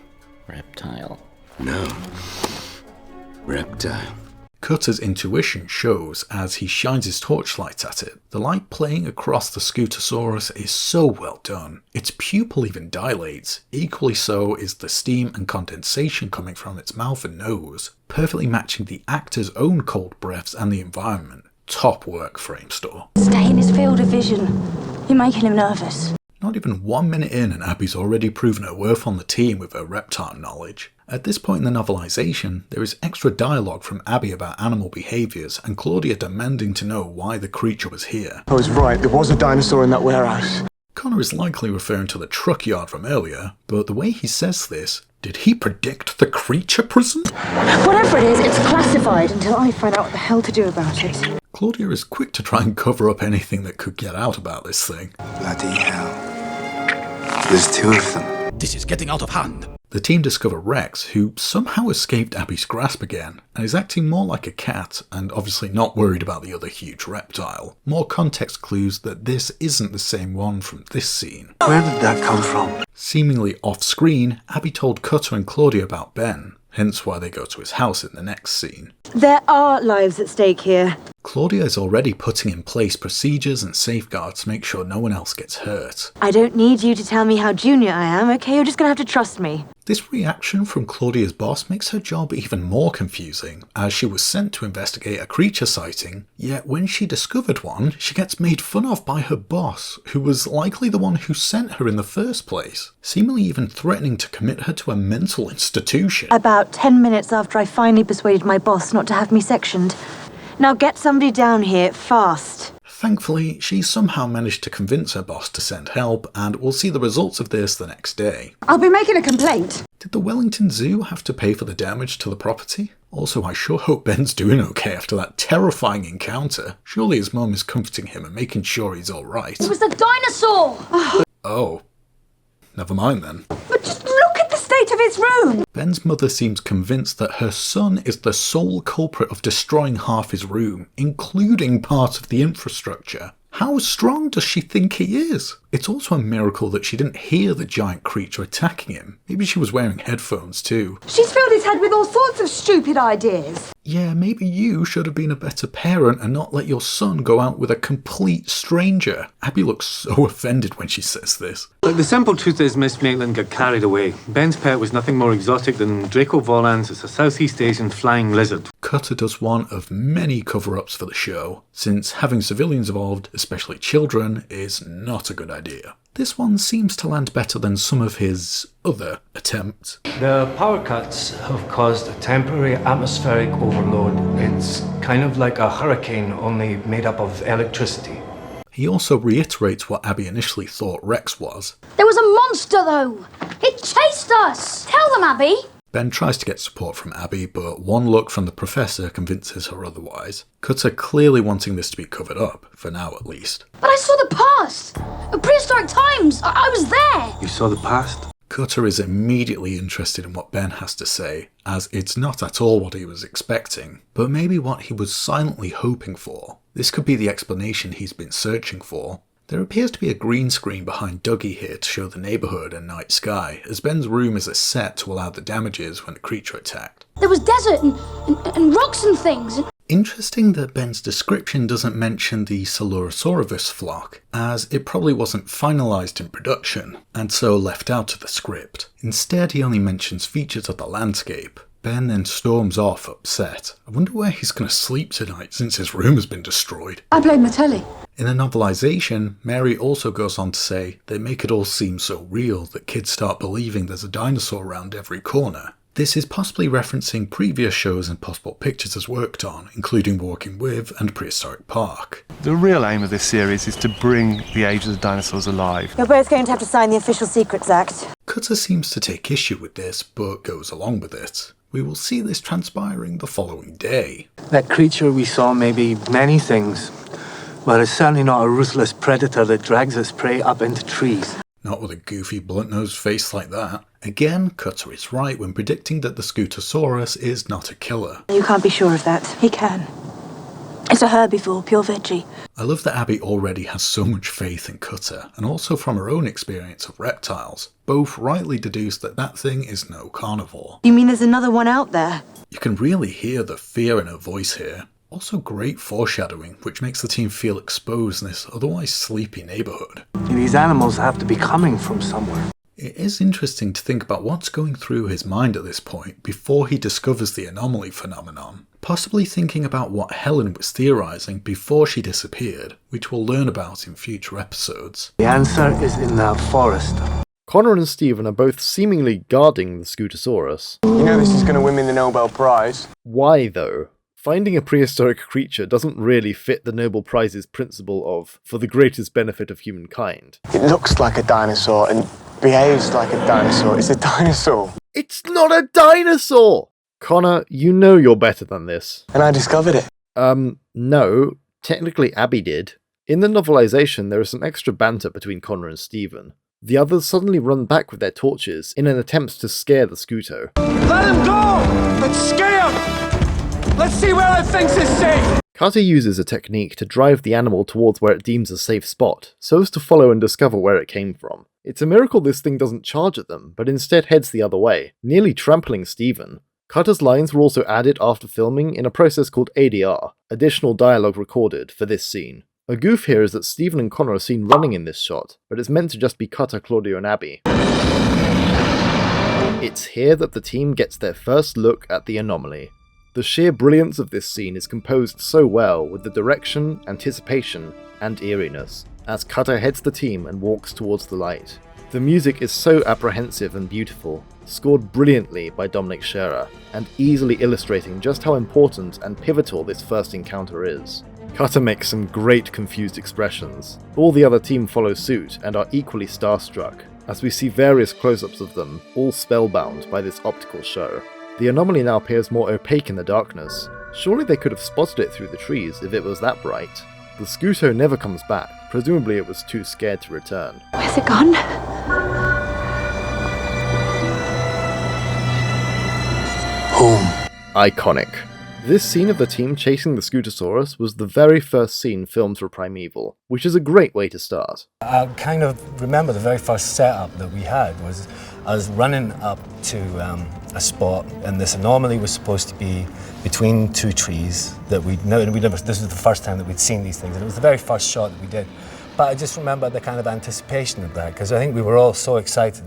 Reptile. No. Reptile. Cutter's intuition shows as he shines his torchlight at it. The light playing across the Scutosaurus is so well done. Its pupil even dilates. Equally so is the steam and condensation coming from its mouth and nose, perfectly matching the actor's own cold breaths and the environment. Top work, Framestore. Stay in his field of vision. You're making him nervous. Not even 1 minute in and Abby's already proven her worth on the team with her reptile knowledge. At this point in the novelisation, there is extra dialogue from Abby about animal behaviours and Claudia demanding to know why the creature was here. I was right, there was a dinosaur in that warehouse. Connor is likely referring to the truck yard from earlier, but the way he says this, did he predict the creature prison? Whatever it is, it's classified until I find out what the hell to do about it. Claudia is quick to try and cover up anything that could get out about this thing. Bloody hell. There's two of them. This is getting out of hand. The team discover Rex, who somehow escaped Abby's grasp again, and is acting more like a cat, and obviously not worried about the other huge reptile. More context clues that this isn't the same one from this scene. Where did that come from? Seemingly off-screen, Abby told Cutter and Claudia about Ben, hence why they go to his house in the next scene. There are lives at stake here. Claudia is already putting in place procedures and safeguards to make sure no one else gets hurt. I don't need you to tell me how junior I am, okay? You're just gonna have to trust me. This reaction from Claudia's boss makes her job even more confusing, as she was sent to investigate a creature sighting, yet when she discovered one, she gets made fun of by her boss, who was likely the one who sent her in the first place, seemingly even threatening to commit her to a mental institution. About 10 minutes after I finally persuaded my boss not to have me sectioned. Now get somebody down here, fast. Thankfully, she somehow managed to convince her boss to send help, and we'll see the results of this the next day. I'll be making a complaint. Did the Wellington Zoo have to pay for the damage to the property? Also, I sure hope Ben's doing okay after that terrifying encounter. Surely his mum is comforting him and making sure he's alright. It was a dinosaur! Oh. Never mind then. But just look at the state of his room! Ben's mother seems convinced that her son is the sole culprit of destroying half his room, including part of the infrastructure. How strong does she think he is? It's also a miracle that she didn't hear the giant creature attacking him. Maybe she was wearing headphones too. She's filled his head with all sorts of stupid ideas. Yeah, maybe you should have been a better parent and not let your son go out with a complete stranger. Abby looks so offended when she says this. Look, the simple truth is Miss Maitland got carried away. Ben's pet was nothing more exotic than Draco volans. It's a Southeast Asian flying lizard. Cutter does one of many cover-ups for the show, since having civilians involved, especially children, is not a good idea. This one seems to land better than some of his other attempts. The power cuts have caused a temporary atmospheric overload. It's kind of like a hurricane, only made up of electricity. He also reiterates what Abby initially thought Rex was. There was a monster, though! It chased us! Tell them, Abby! Ben tries to get support from Abby, but one look from the professor convinces her otherwise. Cutter clearly wanting this to be covered up, for now at least. But I saw the past! Prehistoric times! I was there! You saw the past? Cutter is immediately interested in what Ben has to say, as it's not at all what he was expecting, but maybe what he was silently hoping for. This could be the explanation he's been searching for. There appears to be a green screen behind Dougie here to show the neighbourhood and night sky, as Ben's room is a set to allow the damages when a creature attacked. There was desert and rocks and things. Interesting that Ben's description doesn't mention the Coelurosaurus flock, as it probably wasn't finalised in production, and so left out of the script. Instead, he only mentions features of the landscape. Ben then storms off, upset. I wonder where he's going to sleep tonight since his room has been destroyed. I played my telly. In the novelisation, Mary also goes on to say they make it all seem so real that kids start believing there's a dinosaur around every corner. This is possibly referencing previous shows and possible pictures has worked on, including Walking With and Prehistoric Park. The real aim of this series is to bring the age of the dinosaurs alive. You're both going to have to sign the Official Secrets Act. Cutter seems to take issue with this, but goes along with it. We will see this transpiring the following day. That creature we saw may be many things, but it's certainly not a ruthless predator that drags its prey up into trees. Not with a goofy, blunt-nosed face like that. Again, Cutter is right when predicting that the Scutosaurus is not a killer. You can't be sure of that. He can. It's a herbivore, pure veggie. I love that Abby already has so much faith in Cutter, and also from her own experience of reptiles. Both rightly deduce that that thing is no carnivore. You mean there's another one out there? You can really hear the fear in her voice here. Also great foreshadowing, which makes the team feel exposed in this otherwise sleepy neighbourhood. These animals have to be coming from somewhere. It is interesting to think about what's going through his mind at this point before he discovers the anomaly phenomenon. Possibly thinking about what Helen was theorising before she disappeared, which we'll learn about in future episodes. The answer is in that forest. Connor and Stephen are both seemingly guarding the Scutosaurus. You know this is going to win me the Nobel Prize. Why, though? Finding a prehistoric creature doesn't really fit the Nobel Prize's principle of, for the greatest benefit of humankind. It looks like a dinosaur and behaves like a dinosaur. It's a dinosaur. It's not a dinosaur! Connor, you know you're better than this. And I discovered it. No. Technically Abby did. In the novelisation, there is some extra banter between Connor and Stephen. The others suddenly run back with their torches in an attempt to scare the Scuto. Let him go! Let's scare him! Let's see where it thinks is safe! Cutter uses a technique to drive the animal towards where it deems a safe spot, so as to follow and discover where it came from. It's a miracle this thing doesn't charge at them, but instead heads the other way, nearly trampling Stephen. Cutter's lines were also added after filming in a process called ADR, additional dialogue recorded, for this scene. A goof here is that Stephen and Connor are seen running in this shot, but it's meant to just be Cutter, Claudio and Abby. It's here that the team gets their first look at the anomaly. The sheer brilliance of this scene is composed so well with the direction, anticipation, and eeriness, as Cutter heads the team and walks towards the light. The music is so apprehensive and beautiful, scored brilliantly by Dominic Scherer, and easily illustrating just how important and pivotal this first encounter is. Cutter makes some great confused expressions. All the other team follow suit and are equally starstruck, as we see various close-ups of them, all spellbound by this optical show. The anomaly now appears more opaque in the darkness. Surely they could have spotted it through the trees if it was that bright. The Scuto never comes back, presumably it was too scared to return. Where's it gone? Home. Iconic. This scene of the team chasing the Scutosaurus was the very first scene filmed for Primeval, which is a great way to start. I kind of remember the very first setup that we had was I was running up to a spot, and this anomaly was supposed to be between two trees that we never. This was the first time that we'd seen these things, and it was the very first shot that we did. But I just remember the kind of anticipation of that, because I think we were all so excited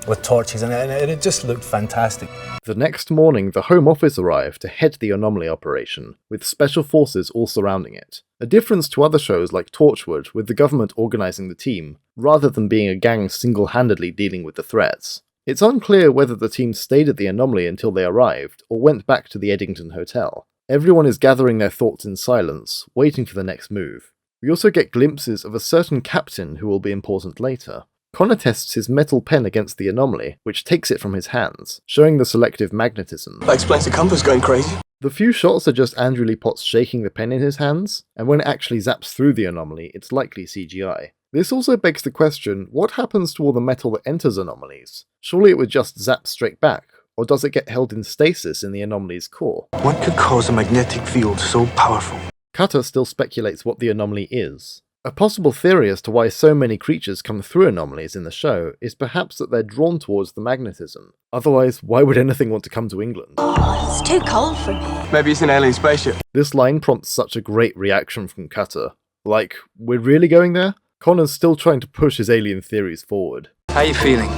with torches, and it just looked fantastic. The next morning, the Home Office arrived to head the anomaly operation, with special forces all surrounding it. A difference to other shows like Torchwood, with the government organising the team, rather than being a gang single-handedly dealing with the threats. It's unclear whether the team stayed at the anomaly until they arrived, or went back to the Eddington Hotel. Everyone is gathering their thoughts in silence, waiting for the next move. We also get glimpses of a certain captain who will be important later. Connor tests his metal pen against the anomaly, which takes it from his hands, showing the selective magnetism. That explains the compass going crazy. The few shots are just Andrew Lee Potts shaking the pen in his hands, and when it actually zaps through the anomaly, it's likely CGI. This also begs the question, what happens to all the metal that enters anomalies? Surely it would just zap straight back, or does it get held in stasis in the anomaly's core? What could cause a magnetic field so powerful? Cutter still speculates what the anomaly is. A possible theory as to why so many creatures come through anomalies in the show is perhaps that they're drawn towards the magnetism. Otherwise, why would anything want to come to England? It's too cold for me. Maybe it's an alien spaceship. This line prompts such a great reaction from Cutter. Like, we're really going there? Connor's still trying to push his alien theories forward. How are you feeling?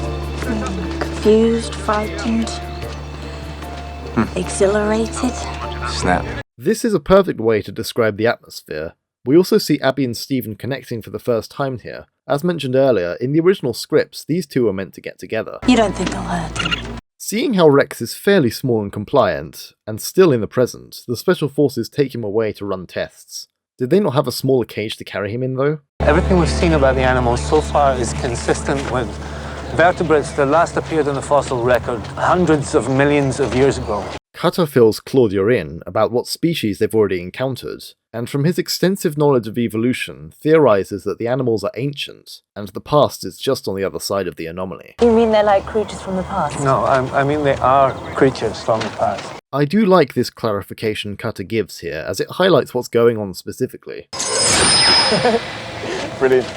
Confused, frightened, exhilarated. Snap. This is a perfect way to describe the atmosphere. We also see Abby and Stephen connecting for the first time here. As mentioned earlier, in the original scripts, these two were meant to get together. You don't think they'll hurt him? Seeing how Rex is fairly small and compliant, and still in the present, the Special Forces take him away to run tests. Did they not have a smaller cage to carry him in though? Everything we've seen about the animals so far is consistent with vertebrates that last appeared in the fossil record hundreds of millions of years ago. Cutter fills Claudia in about what species they've already encountered, and from his extensive knowledge of evolution, theorizes that the animals are ancient, and the past is just on the other side of the anomaly. You mean they're like creatures from the past? No, I mean they are creatures from the past. I do like this clarification Cutter gives here, as it highlights what's going on specifically. Brilliant.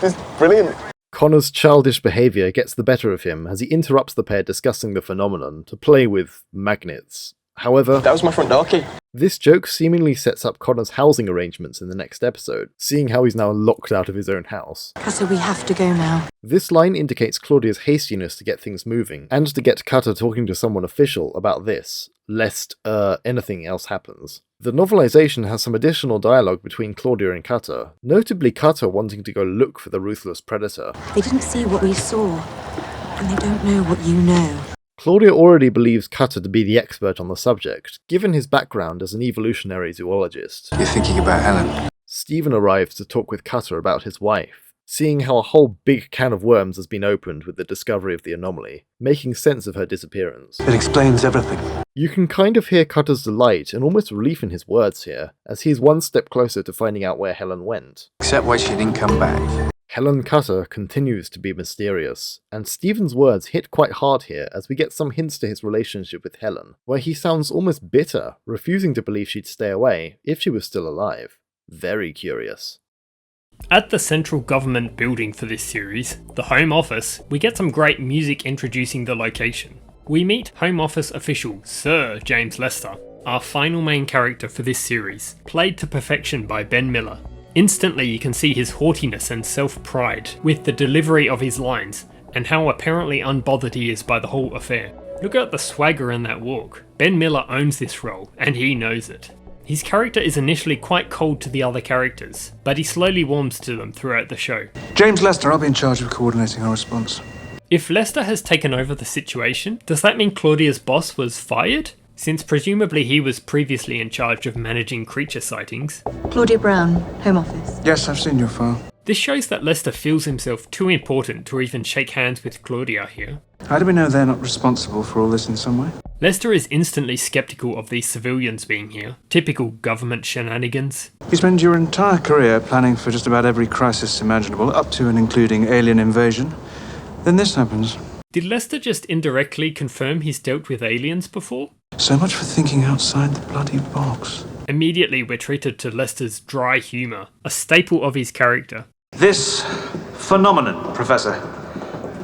It's brilliant. Connor's childish behaviour gets the better of him as he interrupts the pair discussing the phenomenon to play with magnets. However, that was my front door key. This joke seemingly sets up Connor's housing arrangements in the next episode, seeing how he's now locked out of his own house. Cutter, we have to go now. This line indicates Claudia's hastiness to get things moving, and to get Cutter talking to someone official about this, lest, anything else happens. The novelization has some additional dialogue between Claudia and Cutter, notably Cutter wanting to go look for the ruthless predator. They didn't see what we saw, and they don't know what you know. Claudia already believes Cutter to be the expert on the subject, given his background as an evolutionary zoologist. You're thinking about Helen? Stephen arrives to talk with Cutter about his wife, seeing how a whole big can of worms has been opened with the discovery of the anomaly, making sense of her disappearance. It explains everything. You can kind of hear Cutter's delight and almost relief in his words here, as he's one step closer to finding out where Helen went. Except why she didn't come back. Helen Cutter continues to be mysterious, and Stephen's words hit quite hard here as we get some hints to his relationship with Helen, where he sounds almost bitter, refusing to believe she'd stay away if she was still alive. Very curious. At the central government building for this series, the Home Office, we get some great music introducing the location. We meet Home Office official Sir James Lester, our final main character for this series, played to perfection by Ben Miller. Instantly you can see his haughtiness and self-pride with the delivery of his lines, and how apparently unbothered he is by the whole affair. Look at the swagger in that walk. Ben Miller owns this role, and he knows it. His character is initially quite cold to the other characters, but he slowly warms to them throughout the show. James Lester, I'll be in charge of coordinating our response. If Lester has taken over the situation, does that mean Claudia's boss was fired? Since presumably he was previously in charge of managing creature sightings. Claudia Brown, Home Office. Yes, I've seen your file. This shows that Lester feels himself too important to even shake hands with Claudia here. How do we know they're not responsible for all this in some way? Lester is instantly skeptical of these civilians being here. Typical government shenanigans. You spend your entire career planning for just about every crisis imaginable, up to and including alien invasion. Then this happens. Did Lester just indirectly confirm he's dealt with aliens before? So much for thinking outside the bloody box. Immediately we're treated to Lester's dry humour, a staple of his character. This phenomenon, Professor.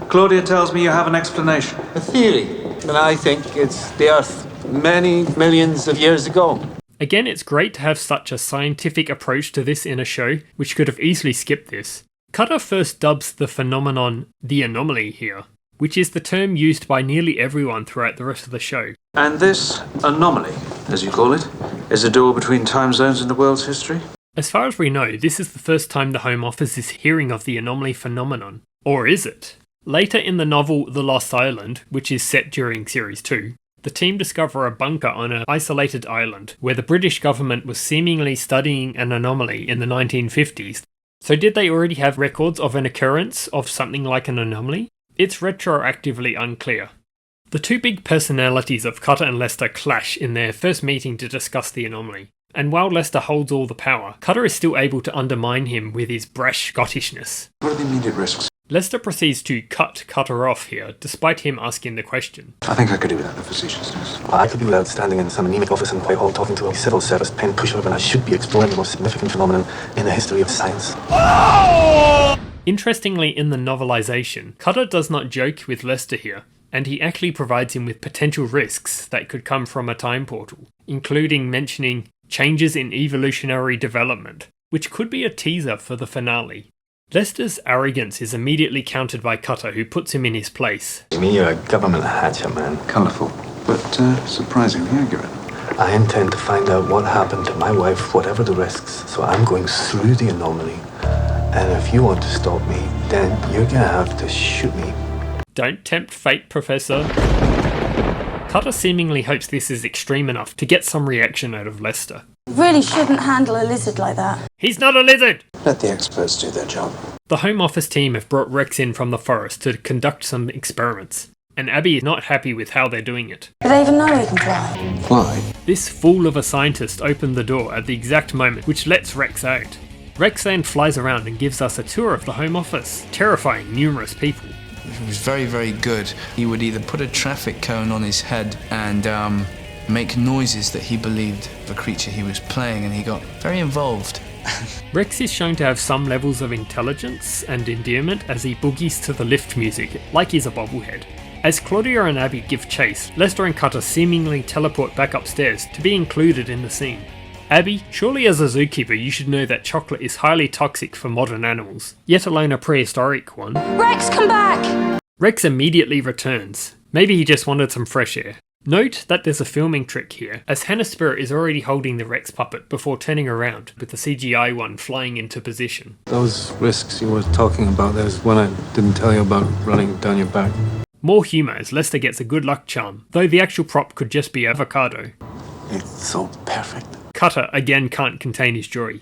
Claudia tells me you have an explanation. A theory, and I think it's the Earth many millions of years ago. Again, it's great to have such a scientific approach to this in a show, which could have easily skipped this. Cutter first dubs the phenomenon the anomaly here, which is the term used by nearly everyone throughout the rest of the show. And this anomaly, as you call it, is a door between time zones in the world's history? As far as we know, this is the first time the Home Office is hearing of the anomaly phenomenon. Or is it? Later in the novel The Lost Island, which is set during Series 2, the team discover a bunker on an isolated island where the British government was seemingly studying an anomaly in the 1950s So did they already have records of an occurrence of something like an anomaly? It's retroactively unclear. The two big personalities of Cutter and Lester clash in their first meeting to discuss the anomaly. And while Lester holds all the power, Cutter is still able to undermine him with his brash Scottishness. What are the immediate risks? Lester proceeds to cut Cutter off here, despite him asking the question. I think I could do without the facetiousness. I could be without standing in some anemic office in Whitehall talking to a civil service pen pushover, and I should be exploring the most significant phenomenon in the history of science. Interestingly, in the novelisation, Cutter does not joke with Lester here, and he actually provides him with potential risks that could come from a time portal, including mentioning changes in evolutionary development, which could be a teaser for the finale. Lester's arrogance is immediately countered by Cutter, who puts him in his place. You mean you're a government hatchet, man? Colourful, but surprisingly accurate. I intend to find out what happened to my wife, whatever the risks, so I'm going through the anomaly. And if you want to stop me, then you're gonna have to shoot me. Don't tempt fate, Professor. Cutter seemingly hopes this is extreme enough to get some reaction out of Lester. Really shouldn't handle a lizard like that. He's not a lizard! Let the experts do their job. The Home Office team have brought Rex in from the forest to conduct some experiments, and Abby is not happy with how they're doing it. Do they even know he can fly? Fly? This fool of a scientist opened the door at the exact moment which lets Rex out. Rex then flies around and gives us a tour of the Home Office, terrifying numerous people. He was very, very good. He would either put a traffic cone on his head and make noises that he believed the creature he was playing, and he got very involved. Rex is shown to have some levels of intelligence and endearment as he boogies to the lift music, like he's a bobblehead. As Claudia and Abby give chase, Lester and Cutter seemingly teleport back upstairs to be included in the scene. Abby, surely as a zookeeper you should know that chocolate is highly toxic for modern animals, yet alone a prehistoric one. Rex, come back! Rex immediately returns. Maybe he just wanted some fresh air. Note that there's a filming trick here, as Hannah Spirit is already holding the Rex puppet before turning around, with the CGI one flying into position. Those risks you were talking about, there's one I didn't tell you about running down your back. More humour as Lester gets a good luck charm, though the actual prop could just be avocado. It's so perfect. Cutter again can't contain his joy.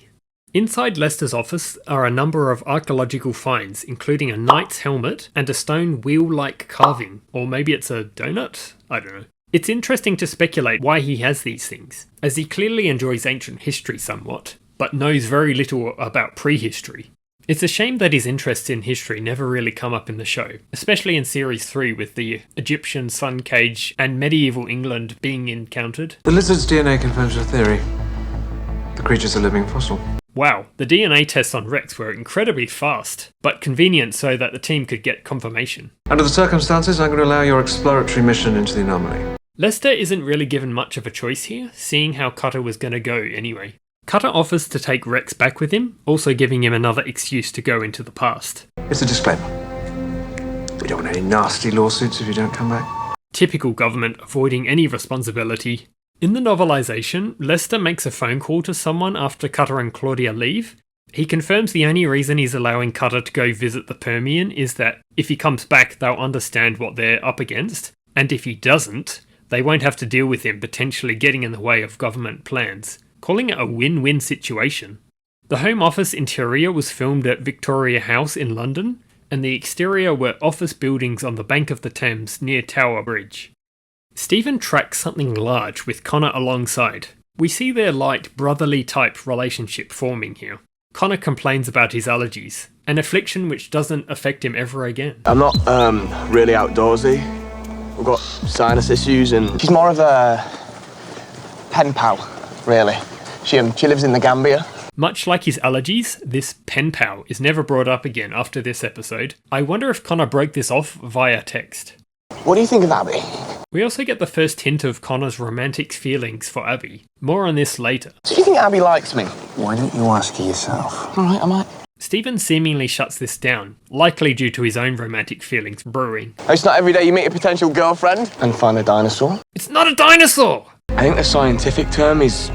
Inside Lester's office are a number of archaeological finds, including a knight's helmet and a stone wheel-like carving, or maybe it's a donut? I don't know. It's interesting to speculate why he has these things, as he clearly enjoys ancient history somewhat, but knows very little about prehistory. It's a shame that his interests in history never really come up in the show, especially in Series 3 with the Egyptian sun cage and medieval England being encountered. The lizard's DNA confirms your theory. The creature's a living fossil. Wow, the DNA tests on Rex were incredibly fast, but convenient so that the team could get confirmation. Under the circumstances, I'm going to allow your exploratory mission into the anomaly. Lester isn't really given much of a choice here, seeing how Cutter was going to go anyway. Cutter offers to take Rex back with him, also giving him another excuse to go into the past. It's a disclaimer. We don't want any nasty lawsuits if you don't come back. Typical government avoiding any responsibility. In the novelisation, Lester makes a phone call to someone after Cutter and Claudia leave. He confirms the only reason he's allowing Cutter to go visit the Perian is that if he comes back, they'll understand what they're up against, and if he doesn't, they won't have to deal with him potentially getting in the way of government plans, calling it a win-win situation. The Home Office interior was filmed at Victoria House in London, and the exterior were office buildings on the bank of the Thames near Tower Bridge. Stephen tracks something large with Connor alongside. We see their light, brotherly type relationship forming here. Connor complains about his allergies, an affliction which doesn't affect him ever again. I'm not really outdoorsy. I've got sinus issues, and she's more of a pen pal, really. She lives in the Gambia. Much like his allergies, this pen pal is never brought up again after this episode. I wonder if Connor broke this off via text. What do you think of Abby? We also get the first hint of Connor's romantic feelings for Abby. More on this later. Do you think Abby likes me? Why don't you ask her yourself? Alright, I might. Stephen seemingly shuts this down, likely due to his own romantic feelings brewing. It's not every day you meet a potential girlfriend and find a dinosaur. It's not a dinosaur! I think the scientific term is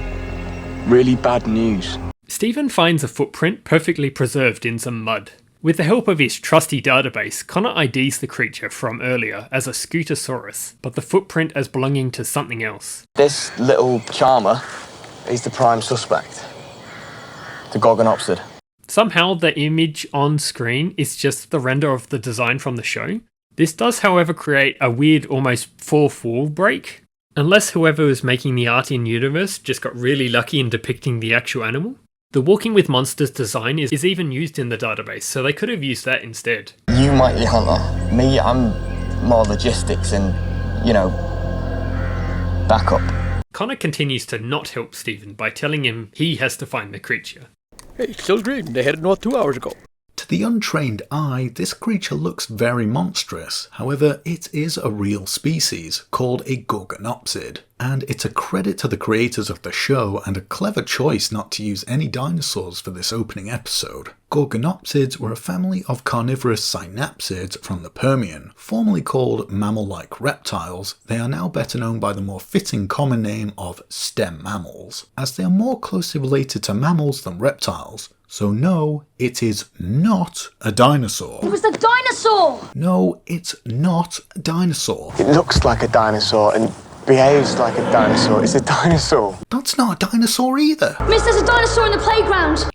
really bad news. Stephen finds a footprint perfectly preserved in some mud. With the help of his trusty database, Connor IDs the creature from earlier as a Scutosaurus, but the footprint as belonging to something else. This little charmer is the prime suspect, the Gorgonopsid. Somehow the image on screen is just the render of the design from the show. This does, however, create a weird, almost fourth wall break. Unless whoever was making the art in universe just got really lucky in depicting the actual animal. The Walking with Monsters design is even used in the database, so they could have used that instead. You might be hunter. Me, I'm more logistics and, backup. Connor continues to not help Stephen by telling him he has to find the creature. Hey, still green. They headed north 2 hours ago. To the untrained eye, this creature looks very monstrous. However, it is a real species called a Gorgonopsid, and it's a credit to the creators of the show and a clever choice not to use any dinosaurs for this opening episode. Gorgonopsids were a family of carnivorous synapsids from the Permian, formerly called mammal-like reptiles. They are now better known by the more fitting common name of stem mammals, as they are more closely related to mammals than reptiles. So no, it is not a dinosaur. It was a dinosaur! No, it's not a dinosaur. It looks like a dinosaur and behaves like a dinosaur. It's a dinosaur. That's not a dinosaur either. Miss, there's a dinosaur in the playground!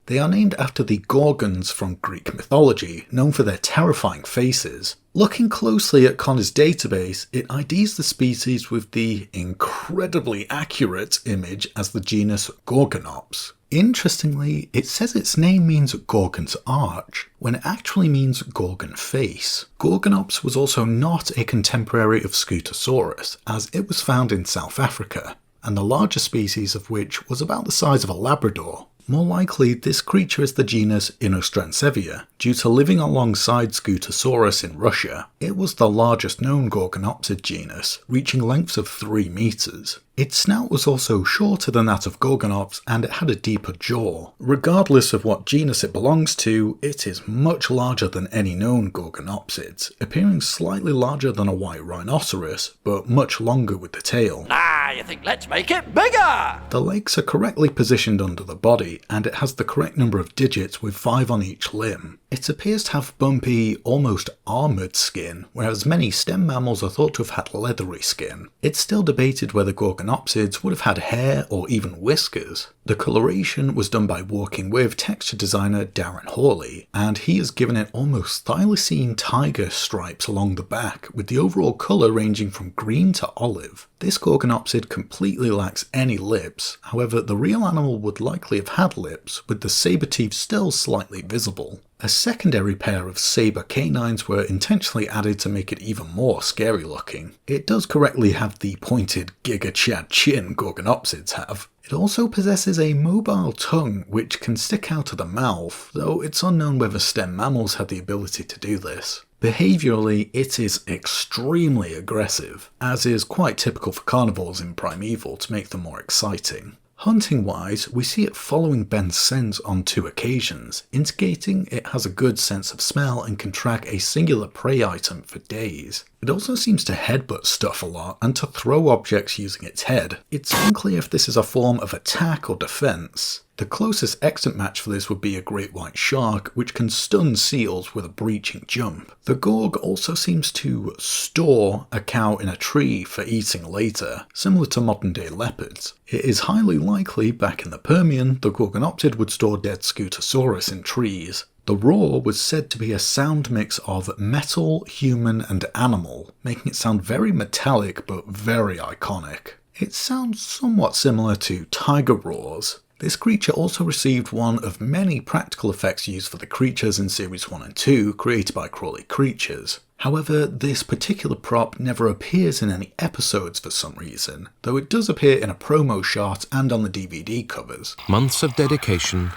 They are named after the Gorgons from Greek mythology, known for their terrifying faces. Looking closely at Connor's database, it IDs the species with the incredibly accurate image as the genus Gorgonops. Interestingly, it says its name means Gorgon's Arch, when it actually means Gorgon Face. Gorgonops was also not a contemporary of Scutosaurus, as it was found in South Africa, and the larger species of which was about the size of a Labrador. More likely, this creature is the genus Inostransevia, due to living alongside Scutosaurus in Russia. It was the largest known Gorgonopsid genus, reaching lengths of 3 meters. Its snout was also shorter than that of Gorgonops, and it had a deeper jaw. Regardless of what genus it belongs to, it is much larger than any known Gorgonopsids, appearing slightly larger than a white rhinoceros, but much longer with the tail. You think let's make it bigger? The legs are correctly positioned under the body, and it has the correct number of digits with 5 on each limb. It appears to have bumpy, almost armoured skin, whereas many stem mammals are thought to have had leathery skin. It's still debated whether Gorgonopsids would have had hair or even whiskers. The coloration was done by working with texture designer Darren Hawley, and he has given it almost thylacine tiger stripes along the back, with the overall colour ranging from green to olive. This Gorgonopsid completely lacks any lips, however the real animal would likely have had lips, with the saber teeth still slightly visible. A secondary pair of saber canines were intentionally added to make it even more scary looking. It does correctly have the pointed Giga Chad chin Gorgonopsids have. It also possesses a mobile tongue which can stick out of the mouth, though it's unknown whether stem mammals had the ability to do this. Behaviourally, it is extremely aggressive, as is quite typical for carnivores in Primeval to make them more exciting. Hunting-wise, we see it following Ben's scent on 2 occasions, indicating it has a good sense of smell and can track a singular prey item for days. It also seems to headbutt stuff a lot and to throw objects using its head. It's unclear if this is a form of attack or defense. The closest extant match for this would be a great white shark, which can stun seals with a breaching jump. The Gorg also seems to store a cow in a tree for eating later, similar to modern day leopards. It is highly likely, back in the Permian, the Gorgonopsid would store dead Scutosaurus in trees. The roar was said to be a sound mix of metal, human and animal, making it sound very metallic but very iconic. It sounds somewhat similar to tiger roars. This creature also received one of many practical effects used for the creatures in Series 1 and 2 created by Crawley Creatures. However, this particular prop never appears in any episodes for some reason, though it does appear in a promo shot and on the DVD covers. Months of dedication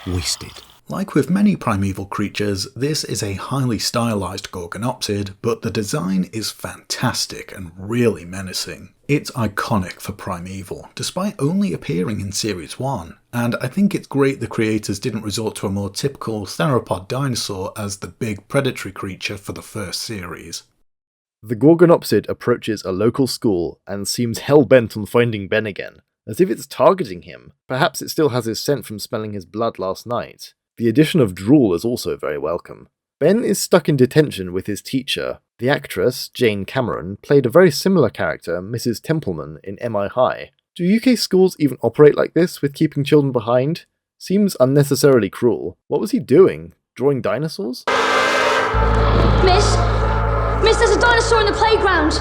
wasted. Like with many primeval creatures, this is a highly stylized Gorgonopsid, but the design is fantastic and really menacing. It's iconic for Primeval, despite only appearing in Series 1, and I think it's great the creators didn't resort to a more typical theropod dinosaur as the big predatory creature for the first series. The Gorgonopsid approaches a local school and seems hell-bent on finding Ben again, as if it's targeting him. Perhaps it still has his scent from smelling his blood last night. The addition of drool is also very welcome. Ben is stuck in detention with his teacher. The actress, Jane Cameron, played a very similar character, Mrs. Templeman, in MI High. Do UK schools even operate like this, with keeping children behind? Seems unnecessarily cruel. What was he doing? Drawing dinosaurs? Miss? Miss, there's a dinosaur in the playground.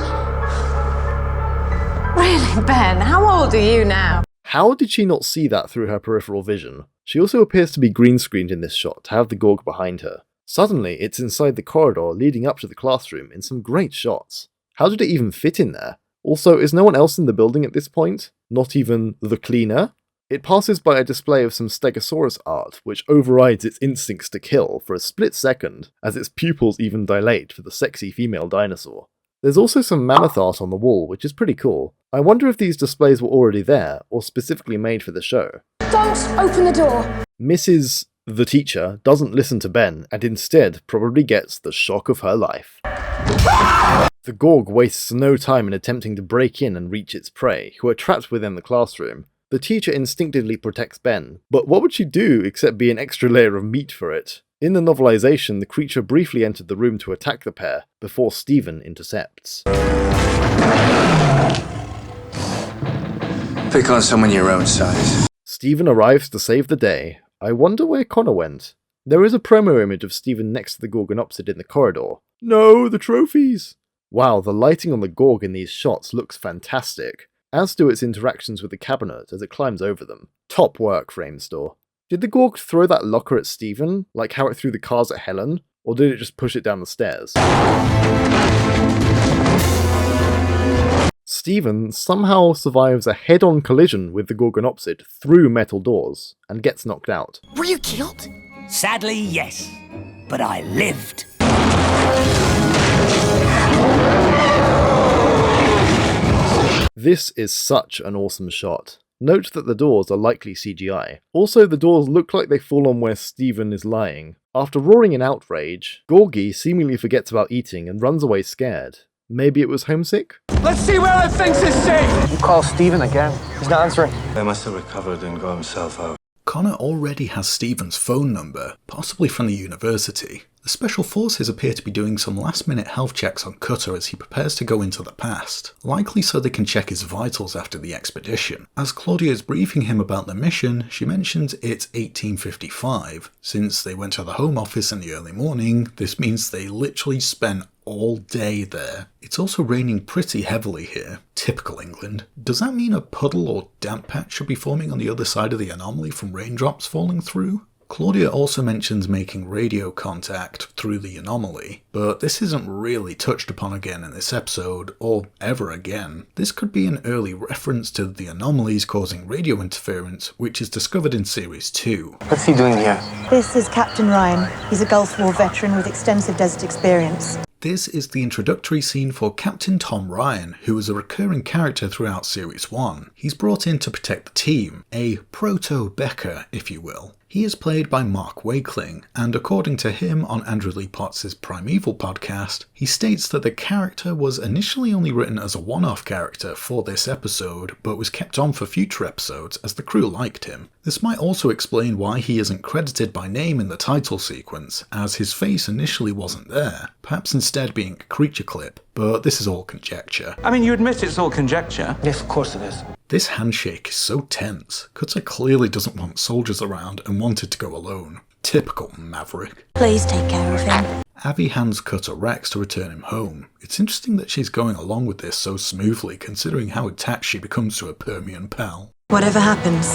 Really, Ben? How old are you now? How did she not see that through her peripheral vision? She also appears to be green screened in this shot to have the Gorg behind her. Suddenly, it's inside the corridor leading up to the classroom in some great shots. How did it even fit in there? Also, is no one else in the building at this point? Not even the cleaner? It passes by a display of some Stegosaurus art, which overrides its instincts to kill for a split second, as its pupils even dilate for the sexy female dinosaur. There's also some mammoth art on the wall, which is pretty cool. I wonder if these displays were already there, or specifically made for the show. Don't open the door. Mrs. the teacher doesn't listen to Ben, and instead probably gets the shock of her life. The Gorg wastes no time in attempting to break in and reach its prey, who are trapped within the classroom. The teacher instinctively protects Ben, but what would she do except be an extra layer of meat for it? In the novelization, the creature briefly entered the room to attack the pair, before Stephen intercepts. Pick on someone your own size. Stephen arrives to save the day. I wonder where Connor went. There is a promo image of Stephen next to the Gorgonopsid in the corridor. No, the trophies! Wow, the lighting on the Gorg in these shots looks fantastic, as do its interactions with the cabinet as it climbs over them. Top work, Framestore. Did the Gorg throw that locker at Stephen, like how it threw the cars at Helen, or did it just push it down the stairs? Stephen somehow survives a head-on collision with the Gorgonopsid through metal doors, and gets knocked out. Were you killed? Sadly, yes. But I lived. This is such an awesome shot. Note that the doors are likely CGI. Also, the doors look like they fall on where Stephen is lying. After roaring in outrage, Gorgie seemingly forgets about eating and runs away scared. Maybe it was homesick? Let's see where it thinks is safe! You call Stephen again. He's not answering. He must have recovered and got himself out. Connor already has Stephen's phone number, possibly from the university. The Special Forces appear to be doing some last-minute health checks on Cutter as he prepares to go into the past, likely so they can check his vitals after the expedition. As Claudia is briefing him about the mission, she mentions it's 1855. Since they went to the Home Office in the early morning, this means they literally spent all day there. It's also raining pretty heavily here. Typical England. Does that mean a puddle or damp patch should be forming on the other side of the anomaly from raindrops falling through? Claudia also mentions making radio contact through the anomaly, but this isn't really touched upon again in this episode, or ever again. This could be an early reference to the anomalies causing radio interference, which is discovered in Series 2. What's he doing here? This is Captain Ryan. He's a Gulf War veteran with extensive desert experience. This is the introductory scene for Captain Tom Ryan, who is a recurring character throughout Series 1. He's brought in to protect the team, a proto-Becker, if you will. He is played by Mark Wakeling, and according to him on Andrew Lee Potts' Primeval podcast, he states that the character was initially only written as a one-off character for this episode, but was kept on for future episodes as the crew liked him. This might also explain why he isn't credited by name in the title sequence, as his face initially wasn't there, perhaps instead being a creature clip, but this is all conjecture. I mean, you admit it's all conjecture. Yes, of course it is. This handshake is so tense. Cutter clearly doesn't want soldiers around and wanted to go alone. Typical maverick. Please take care of him. Avi hands Cutter Rex to return him home. It's interesting that she's going along with this so smoothly, considering how attached she becomes to her Permian pal. Whatever happens,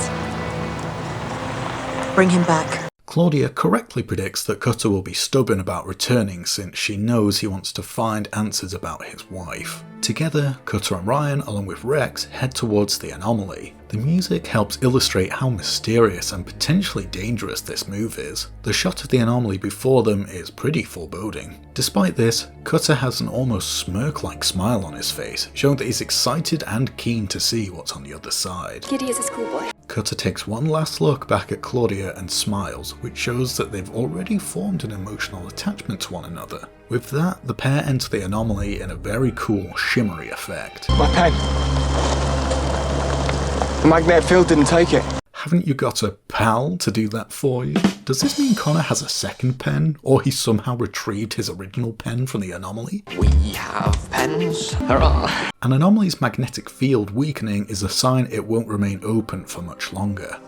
bring him back. Claudia correctly predicts that Cutter will be stubborn about returning since she knows he wants to find answers about his wife. Together, Cutter and Ryan, along with Rex, head towards the anomaly. The music helps illustrate how mysterious and potentially dangerous this move is. The shot of the anomaly before them is pretty foreboding. Despite this, Cutter has an almost smirk-like smile on his face, showing that he's excited and keen to see what's on the other side. Giddy as a schoolboy. Cutter takes one last look back at Claudia and smiles, which shows that they've already formed an emotional attachment to one another. With that, the pair enter the anomaly in a very cool, shimmery effect. My pen. The magnetic field didn't take it. Haven't you got a pal to do that for you? Does this mean Connor has a second pen, or he somehow retrieved his original pen from the anomaly? We have pens. Hurrah! An anomaly's magnetic field weakening is a sign it won't remain open for much longer.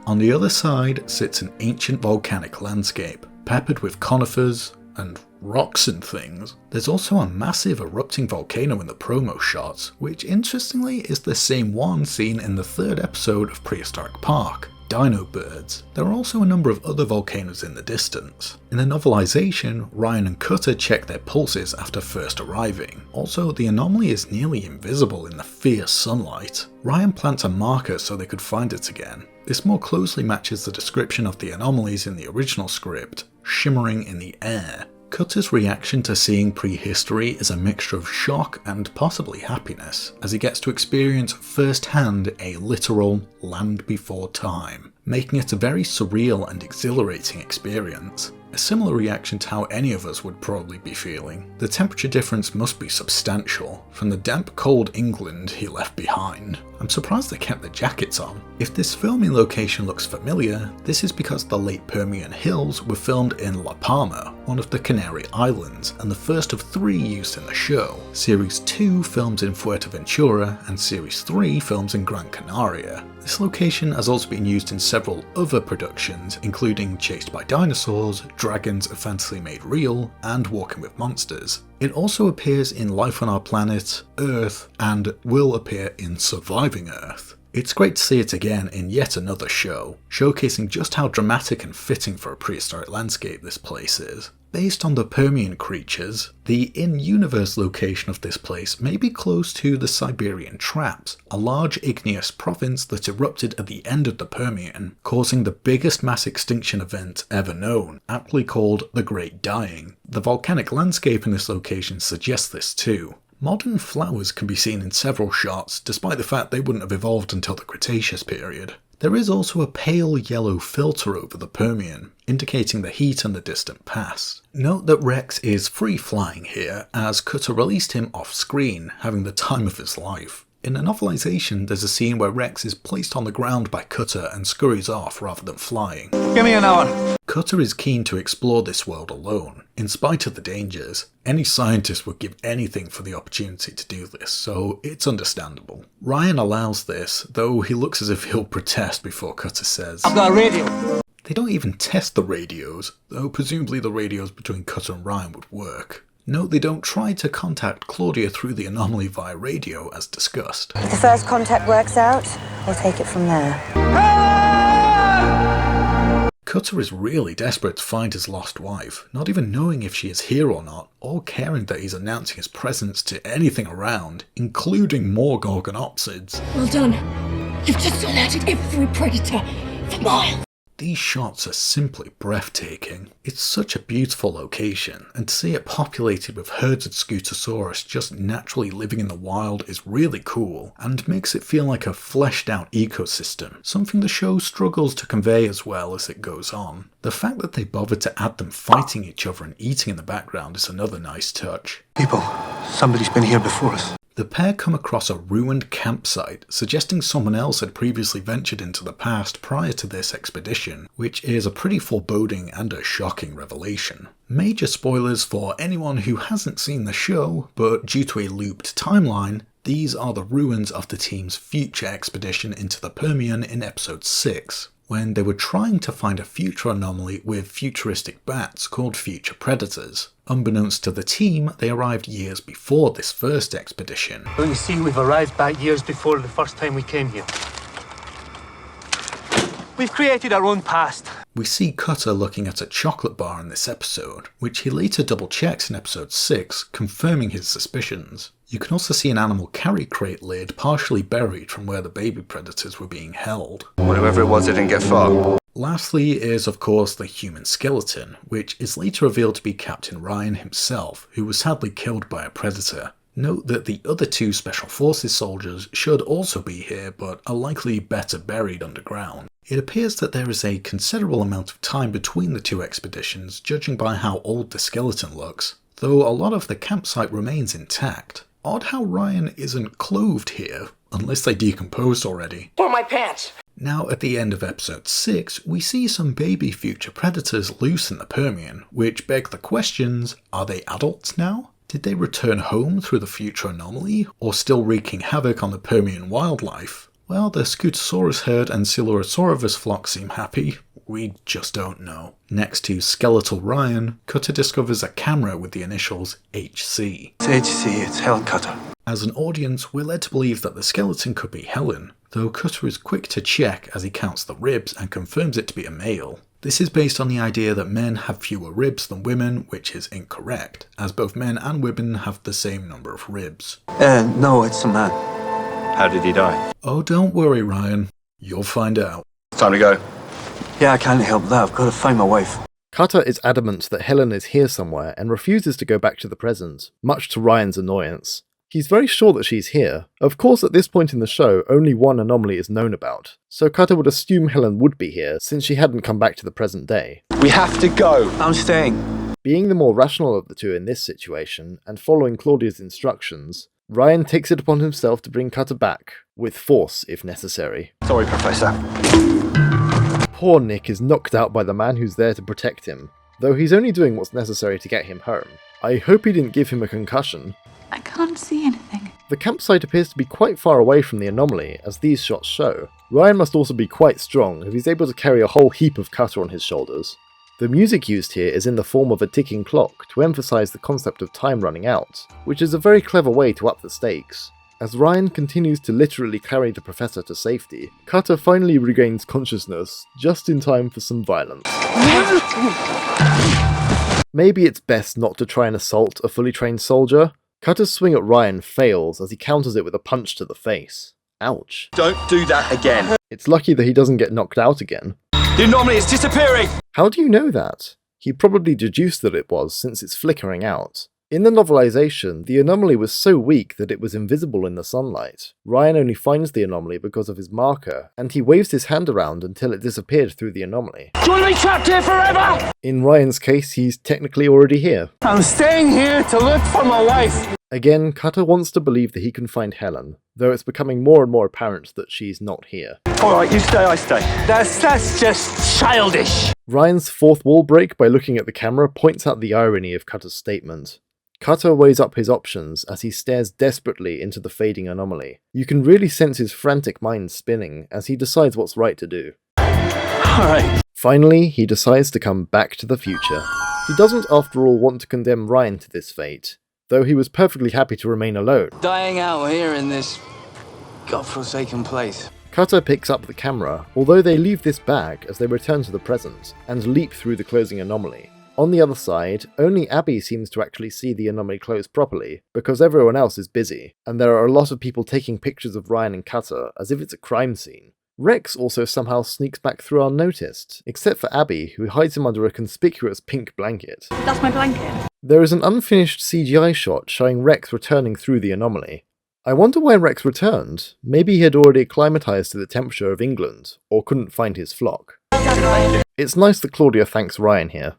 On the other side sits an ancient volcanic landscape, peppered with conifers and rocks and things. There's also a massive erupting volcano in the promo shots, which interestingly is the same one seen in the 3rd episode of Prehistoric Park, Dino Birds. There are also a number of other volcanoes in the distance. In the novelization, Ryan and Cutter check their pulses after first arriving. Also, the anomaly is nearly invisible in the fierce sunlight. Ryan plants a marker so they could find it again. This more closely matches the description of the anomalies in the original script, shimmering in the air. Cutter's reaction to seeing prehistory is a mixture of shock and possibly happiness, as he gets to experience firsthand a literal land before time, making it a very surreal and exhilarating experience. A similar reaction to how any of us would probably be feeling. The temperature difference must be substantial, from the damp cold England he left behind. I'm surprised they kept the jackets on. If this filming location looks familiar, this is because the late Permian Hills were filmed in La Palma, one of the Canary Islands, and the first of 3 used in the show. Series 2 films in Fuerteventura, and Series 3 films in Gran Canaria. This location has also been used in several other productions, including Chased by Dinosaurs, Dragons A Fantasy Made Real, and Walking with Monsters. It also appears in Life on Our Planet, Earth, and will appear in Surviving Earth. It's great to see it again in yet another show, showcasing just how dramatic and fitting for a prehistoric landscape this place is. Based on the Permian creatures, the in-universe location of this place may be close to the Siberian Traps, a large igneous province that erupted at the end of the Permian, causing the biggest mass extinction event ever known, aptly called the Great Dying. The volcanic landscape in this location suggests this too. Modern flowers can be seen in several shots, despite the fact they wouldn't have evolved until the Cretaceous period. There is also a pale yellow filter over the Permian, indicating the heat and the distant past. Note that Rex is free flying here, as Cutter released him off screen, having the time of his life. In the novelization, there's a scene where Rex is placed on the ground by Cutter and scurries off rather than flying. Give me an hour. Cutter is keen to explore this world alone, in spite of the dangers. Any scientist would give anything for the opportunity to do this, so it's understandable. Ryan allows this, though he looks as if he'll protest before Cutter says, I've got a radio. They don't even test the radios, though presumably the radios between Cutter and Ryan would work. Note they don't try to contact Claudia through the anomaly via radio as discussed. If the first contact works out, we'll take it from there. Cutter is really desperate to find his lost wife, not even knowing if she is here or not, or caring that he's announcing his presence to anything around, including more Gorgonopsids. Well done. You've just alerted every predator for miles. These shots are simply breathtaking. It's such a beautiful location, and to see it populated with herds of Scutosaurus just naturally living in the wild is really cool, and makes it feel like a fleshed out ecosystem, something the show struggles to convey as well as it goes on. The fact that they bothered to add them fighting each other and eating in the background is another nice touch. People, somebody's been here before us. The pair come across a ruined campsite, suggesting someone else had previously ventured into the past prior to this expedition, which is a pretty foreboding and a shocking revelation. Major spoilers for anyone who hasn't seen the show, but due to a looped timeline, these are the ruins of the team's future expedition into the Permian in episode 6, when they were trying to find a future anomaly with futuristic bats called future predators. Unbeknownst to the team, they arrived years before this first expedition. Don't you see, we've arrived back years before the first time we came here. We've created our own past. We see Cutter looking at a chocolate bar in this episode, which he later double checks in episode 6, confirming his suspicions. You can also see an animal carry crate lid partially buried from where the baby predators were being held. Well, whoever it was didn't get far. Lastly is of course the human skeleton, which is later revealed to be Captain Ryan himself, who was sadly killed by a predator. Note that the other 2 Special Forces soldiers should also be here, but are likely better buried underground. It appears that there is a considerable amount of time between the 2 expeditions, judging by how old the skeleton looks, though a lot of the campsite remains intact. Odd how Ryan isn't clothed here, unless they decomposed already. For my pants. Now, at the end of episode 6, we see some baby future predators loose in the Permian, which beg the questions, are they adults now? Did they return home through the future anomaly, or still wreaking havoc on the Permian wildlife? Well, the Scutosaurus herd and Coelurosaurus flock seem happy. We just don't know. Next to Skeletal Ryan, Cutter discovers a camera with the initials HC. It's HC, it's Helen Cutter. As an audience, we're led to believe that the skeleton could be Helen, though Cutter is quick to check as he counts the ribs and confirms it to be a male. This is based on the idea that men have fewer ribs than women, which is incorrect, as both men and women have the same number of ribs. No, it's a man. How did he die? Oh, don't worry, Ryan. You'll find out. Time to go. Yeah, I can't help that. I've got to find my wife. Cutter is adamant that Helen is here somewhere and refuses to go back to the present, much to Ryan's annoyance. He's very sure that she's here. Of course, at this point in the show, only one anomaly is known about, so Cutter would assume Helen would be here since she hadn't come back to the present day. We have to go. I'm staying. Being the more rational of the two in this situation, and following Claudia's instructions, Ryan takes it upon himself to bring Cutter back, with force if necessary. Sorry, Professor. Poor Nick is knocked out by the man who's there to protect him, though he's only doing what's necessary to get him home. I hope he didn't give him a concussion. I can't see anything. The campsite appears to be quite far away from the anomaly, as these shots show. Ryan must also be quite strong if he's able to carry a whole heap of Cutter on his shoulders. The music used here is in the form of a ticking clock to emphasise the concept of time running out, which is a very clever way to up the stakes. As Ryan continues to literally carry the professor to safety, Cutter finally regains consciousness, just in time for some violence. Maybe it's best not to try and assault a fully trained soldier. Cutter's swing at Ryan fails as he counters it with a punch to the face. Ouch. Don't do that again. It's lucky that he doesn't get knocked out again. The anomaly is disappearing! How do you know that? He probably deduced that it was, since it's flickering out. In the novelization, the anomaly was so weak that it was invisible in the sunlight. Ryan only finds the anomaly because of his marker, and he waves his hand around until it disappeared through the anomaly. Do you want to be trapped here forever? In Ryan's case, he's technically already here. I'm staying here to look for my wife. Again, Cutter wants to believe that he can find Helen, though it's becoming more and more apparent that she's not here. Alright, you stay, I stay. That's just childish. Ryan's fourth wall break by looking at the camera points out the irony of Cutter's statement. Cutter weighs up his options as he stares desperately into the fading anomaly. You can really sense his frantic mind spinning as he decides what's right to do. Alright. Finally, he decides to come back to the future. He doesn't after all want to condemn Ryan to this fate, though he was perfectly happy to remain alone. Dying out here in this godforsaken place. Cutter picks up the camera, although they leave this bag as they return to the present, and leap through the closing anomaly. On the other side, only Abby seems to actually see the anomaly close properly, because everyone else is busy, and there are a lot of people taking pictures of Ryan and Cutter as if it's a crime scene. Rex also somehow sneaks back through unnoticed, except for Abby, who hides him under a conspicuous pink blanket. That's my blanket. There is an unfinished CGI shot showing Rex returning through the anomaly. I wonder why Rex returned. Maybe he had already acclimatized to the temperature of England, or couldn't find his flock. It's nice that Claudia thanks Ryan here.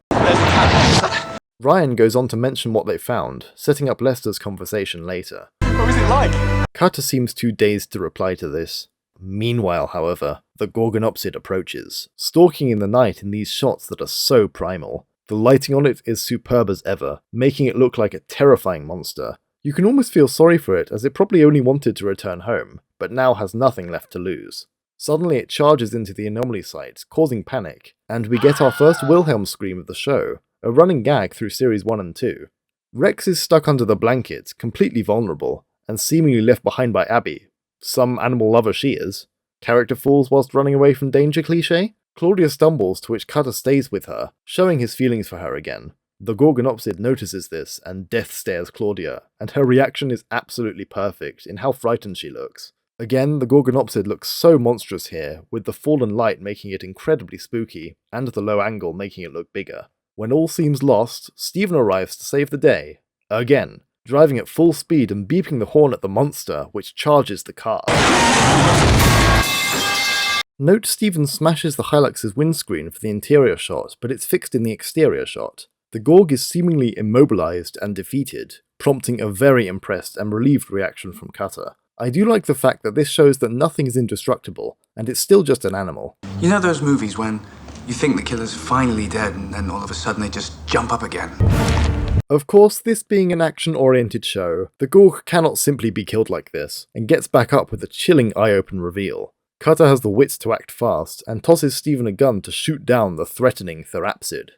Ryan goes on to mention what they found, setting up Lester's conversation later. What was it like? Cutter seems too dazed to reply to this. Meanwhile, however, the Gorgonopsid approaches, stalking in the night in these shots that are so primal. The lighting on it is superb as ever, making it look like a terrifying monster. You can almost feel sorry for it, as it probably only wanted to return home, but now has nothing left to lose. Suddenly it charges into the anomaly site, causing panic, and we get our first Wilhelm scream of the show, a running gag through series 1 and 2. Rex is stuck under the blanket, completely vulnerable, and seemingly left behind by Abby. Some animal lover she is. Character falls whilst running away from danger cliché? Claudia stumbles, to which Cutter stays with her, showing his feelings for her again. The Gorgonopsid notices this and death stares Claudia, and her reaction is absolutely perfect in how frightened she looks. Again, the Gorgonopsid looks so monstrous here, with the fallen light making it incredibly spooky, and the low angle making it look bigger. When all seems lost, Stephen arrives to save the day. Again, driving at full speed and beeping the horn at the monster, which charges the car. Note Stephen smashes the Hilux's windscreen for the interior shot, but it's fixed in the exterior shot. The Gorg is seemingly immobilized and defeated, prompting a very impressed and relieved reaction from Cutter. I do like the fact that this shows that nothing is indestructible, and it's still just an animal. You know those movies when you think the killer's finally dead and then all of a sudden they just jump up again? Of course, this being an action-oriented show, the Gorg cannot simply be killed like this, and gets back up with a chilling eye-open reveal. Cutter has the wits to act fast, and tosses Steven a gun to shoot down the threatening Therapsid.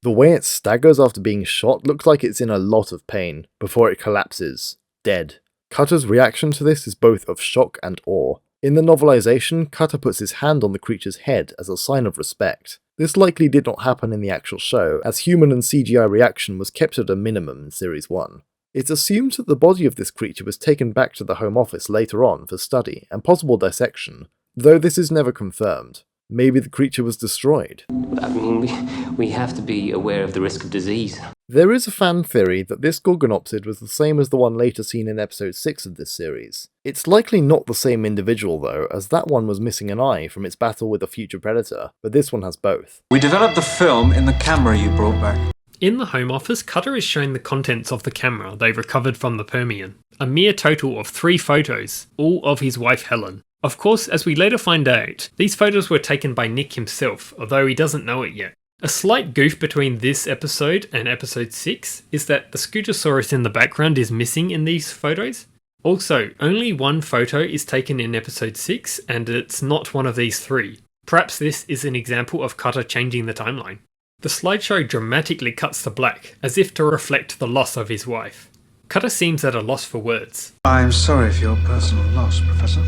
The way it staggers after being shot looks like it's in a lot of pain, before it collapses, dead. Cutter's reaction to this is both of shock and awe. In the novelization, Cutter puts his hand on the creature's head as a sign of respect. This likely did not happen in the actual show, as human and CGI reaction was kept at a minimum in Series 1. It's assumed that the body of this creature was taken back to the Home Office later on for study and possible dissection, though this is never confirmed. Maybe the creature was destroyed. I mean, we have to be aware of the risk of disease. There is a fan theory that this Gorgonopsid was the same as the one later seen in episode 6 of this series. It's likely not the same individual though, as that one was missing an eye from its battle with a future predator, but this one has both. We developed the film in the camera you brought back. In the Home Office, Cutter is shown the contents of the camera they recovered from the Perian. A mere total of 3 photos, all of his wife Helen. Of course, as we later find out, these photos were taken by Nick himself, although he doesn't know it yet. A slight goof between this episode and episode 6 is that the Scutosaurus in the background is missing in these photos. Also, only one photo is taken in episode 6 and it's not one of these 3. Perhaps this is an example of Cutter changing the timeline. The slideshow dramatically cuts to black, as if to reflect the loss of his wife. Cutter seems at a loss for words. I'm sorry for your personal loss, Professor.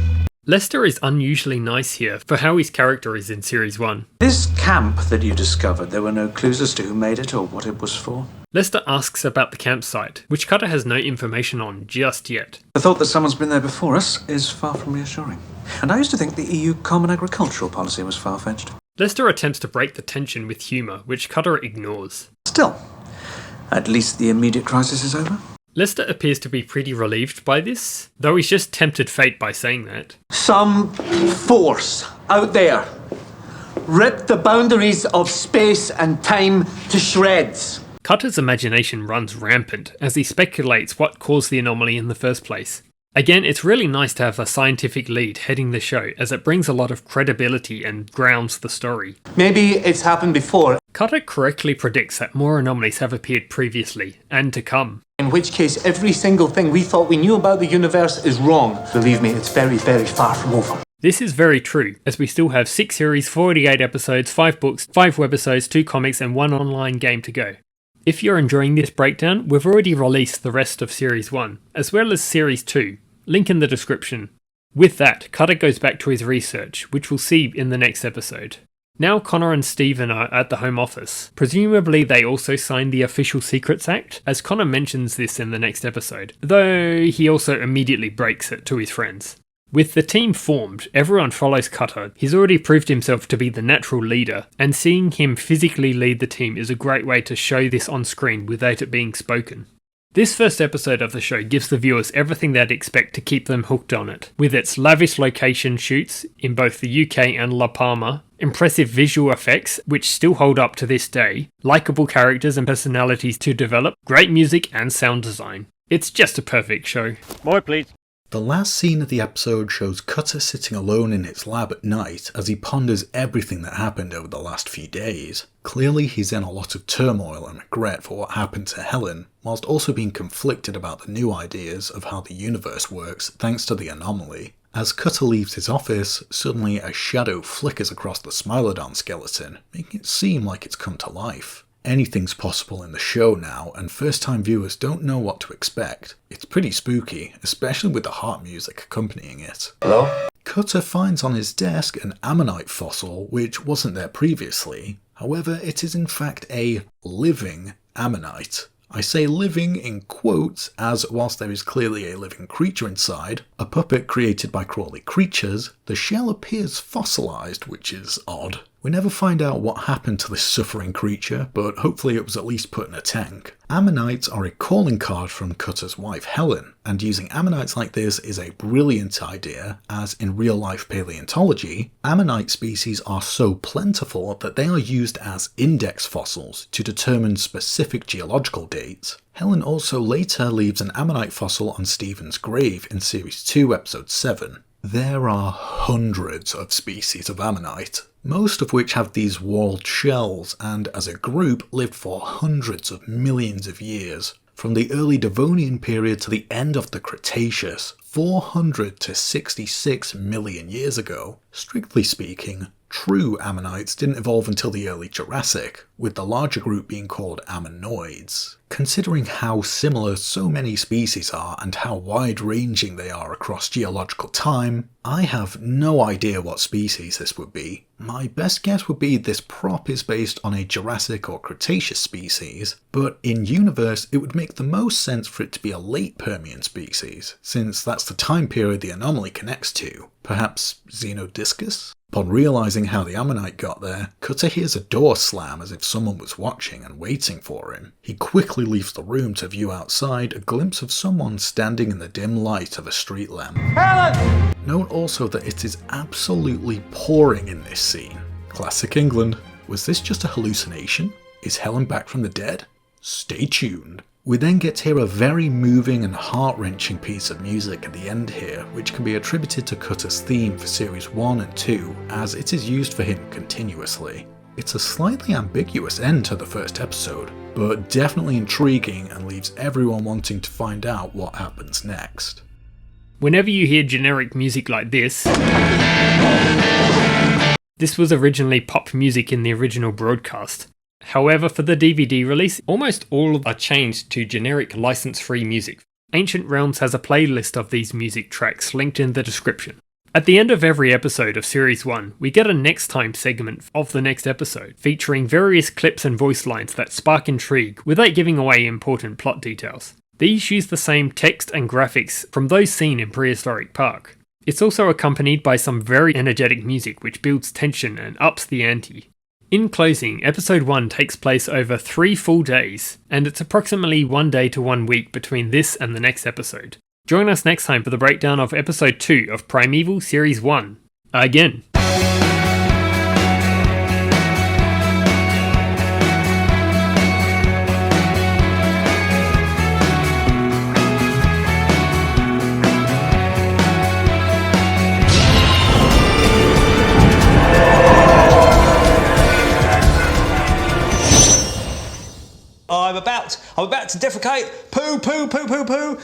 Lester is unusually nice here for how his character is in Series 1. This camp that you discovered, there were no clues as to who made it or what it was for? Lester asks about the campsite, which Cutter has no information on just yet. The thought that someone's been there before us is far from reassuring. And I used to think the EU Common Agricultural Policy was far-fetched. Lester attempts to break the tension with humour, which Cutter ignores. Still, at least the immediate crisis is over. Lester appears to be pretty relieved by this, though he's just tempted fate by saying that. Some force out there ripped the boundaries of space and time to shreds. Cutter's imagination runs rampant as he speculates what caused the anomaly in the first place. Again, it's really nice to have a scientific lead heading the show, as it brings a lot of credibility and grounds the story. Maybe it's happened before. Cutter correctly predicts that more anomalies have appeared previously, and to come. In which case, every single thing we thought we knew about the universe is wrong. Believe me, it's very, very far from over. This is very true, as we still have 6 series, 48 episodes, 5 books, 5 webisodes, 2 comics, and 1 online game to go. If you're enjoying this breakdown, we've already released the rest of Series 1, as well as Series 2. Link in the description. With that, Cutter goes back to his research, which we'll see in the next episode. Now Connor and Steven are at the Home Office. Presumably they also signed the Official Secrets Act, as Connor mentions this in the next episode, though he also immediately breaks it to his friends. With the team formed, everyone follows Cutter. He's already proved himself to be the natural leader, and seeing him physically lead the team is a great way to show this on screen without it being spoken. This first episode of the show gives the viewers everything they'd expect to keep them hooked on it, with its lavish location shoots in both the UK and La Palma, impressive visual effects which still hold up to this day, likeable characters and personalities to develop, great music and sound design. It's just a perfect show. More please. The last scene of the episode shows Cutter sitting alone in his lab at night as he ponders everything that happened over the last few days. Clearly he's in a lot of turmoil and regret for what happened to Helen, whilst also being conflicted about the new ideas of how the universe works thanks to the anomaly. As Cutter leaves his office, suddenly a shadow flickers across the Smilodon skeleton, making it seem like it's come to life. Anything's possible in the show now, and first-time viewers don't know what to expect. It's pretty spooky, especially with the harp music accompanying it. Hello? Cutter finds on his desk an ammonite fossil, which wasn't there previously. However, it is in fact a living ammonite. I say living in quotes, as whilst there is clearly a living creature inside, a puppet created by Crawley Creatures, the shell appears fossilised, which is odd. We never find out what happened to this suffering creature, but hopefully it was at least put in a tank. Ammonites are a calling card from Cutter's wife Helen, and using ammonites like this is a brilliant idea, as in real-life paleontology, ammonite species are so plentiful that they are used as index fossils to determine specific geological dates. Helen also later leaves an ammonite fossil on Stephen's grave in Series 2, Episode 7. There are hundreds of species of ammonite, most of which have these walled shells and as a group lived for hundreds of millions of years. From the early Devonian period to the end of the Cretaceous, 400 to 66 million years ago. Strictly speaking, true ammonites didn't evolve until the early Jurassic, with the larger group being called ammonoids. Considering how similar so many species are and how wide-ranging they are across geological time, I have no idea what species this would be. My best guess would be this prop is based on a Jurassic or Cretaceous species, but in universe it would make the most sense for it to be a late Permian species, since that's the time period the anomaly connects to. Perhaps Xenodiscus? Upon realising how the ammonite got there, Cutter hears a door slam as if someone was watching and waiting for him. He quickly leaves the room to view outside a glimpse of someone standing in the dim light of a street lamp. Helen! Note also that it is absolutely pouring in this scene. Classic England. Was this just a hallucination? Is Helen back from the dead? Stay tuned. We then get to hear a very moving and heart-wrenching piece of music at the end here, which can be attributed to Cutter's theme for Series 1 and 2, as it is used for him continuously. It's a slightly ambiguous end to the first episode, but definitely intriguing and leaves everyone wanting to find out what happens next. Whenever you hear generic music like this was originally pop music in the original broadcast. However, for the DVD release, almost all are changed to generic license-free music. Ancient Realms has a playlist of these music tracks linked in the description. At the end of every episode of Series 1, we get a next time segment of the next episode, featuring various clips and voice lines that spark intrigue without giving away important plot details. These use the same text and graphics from those seen in Prehistoric Park. It's also accompanied by some very energetic music which builds tension and ups the ante. In closing, episode 1 takes place over 3 full days, and it's approximately 1 day to 1 week between this and the next episode. Join us next time for the breakdown of episode 2 of Primeval Series 1. Again. I'm about to defecate. Poo, poo, poo, poo, poo.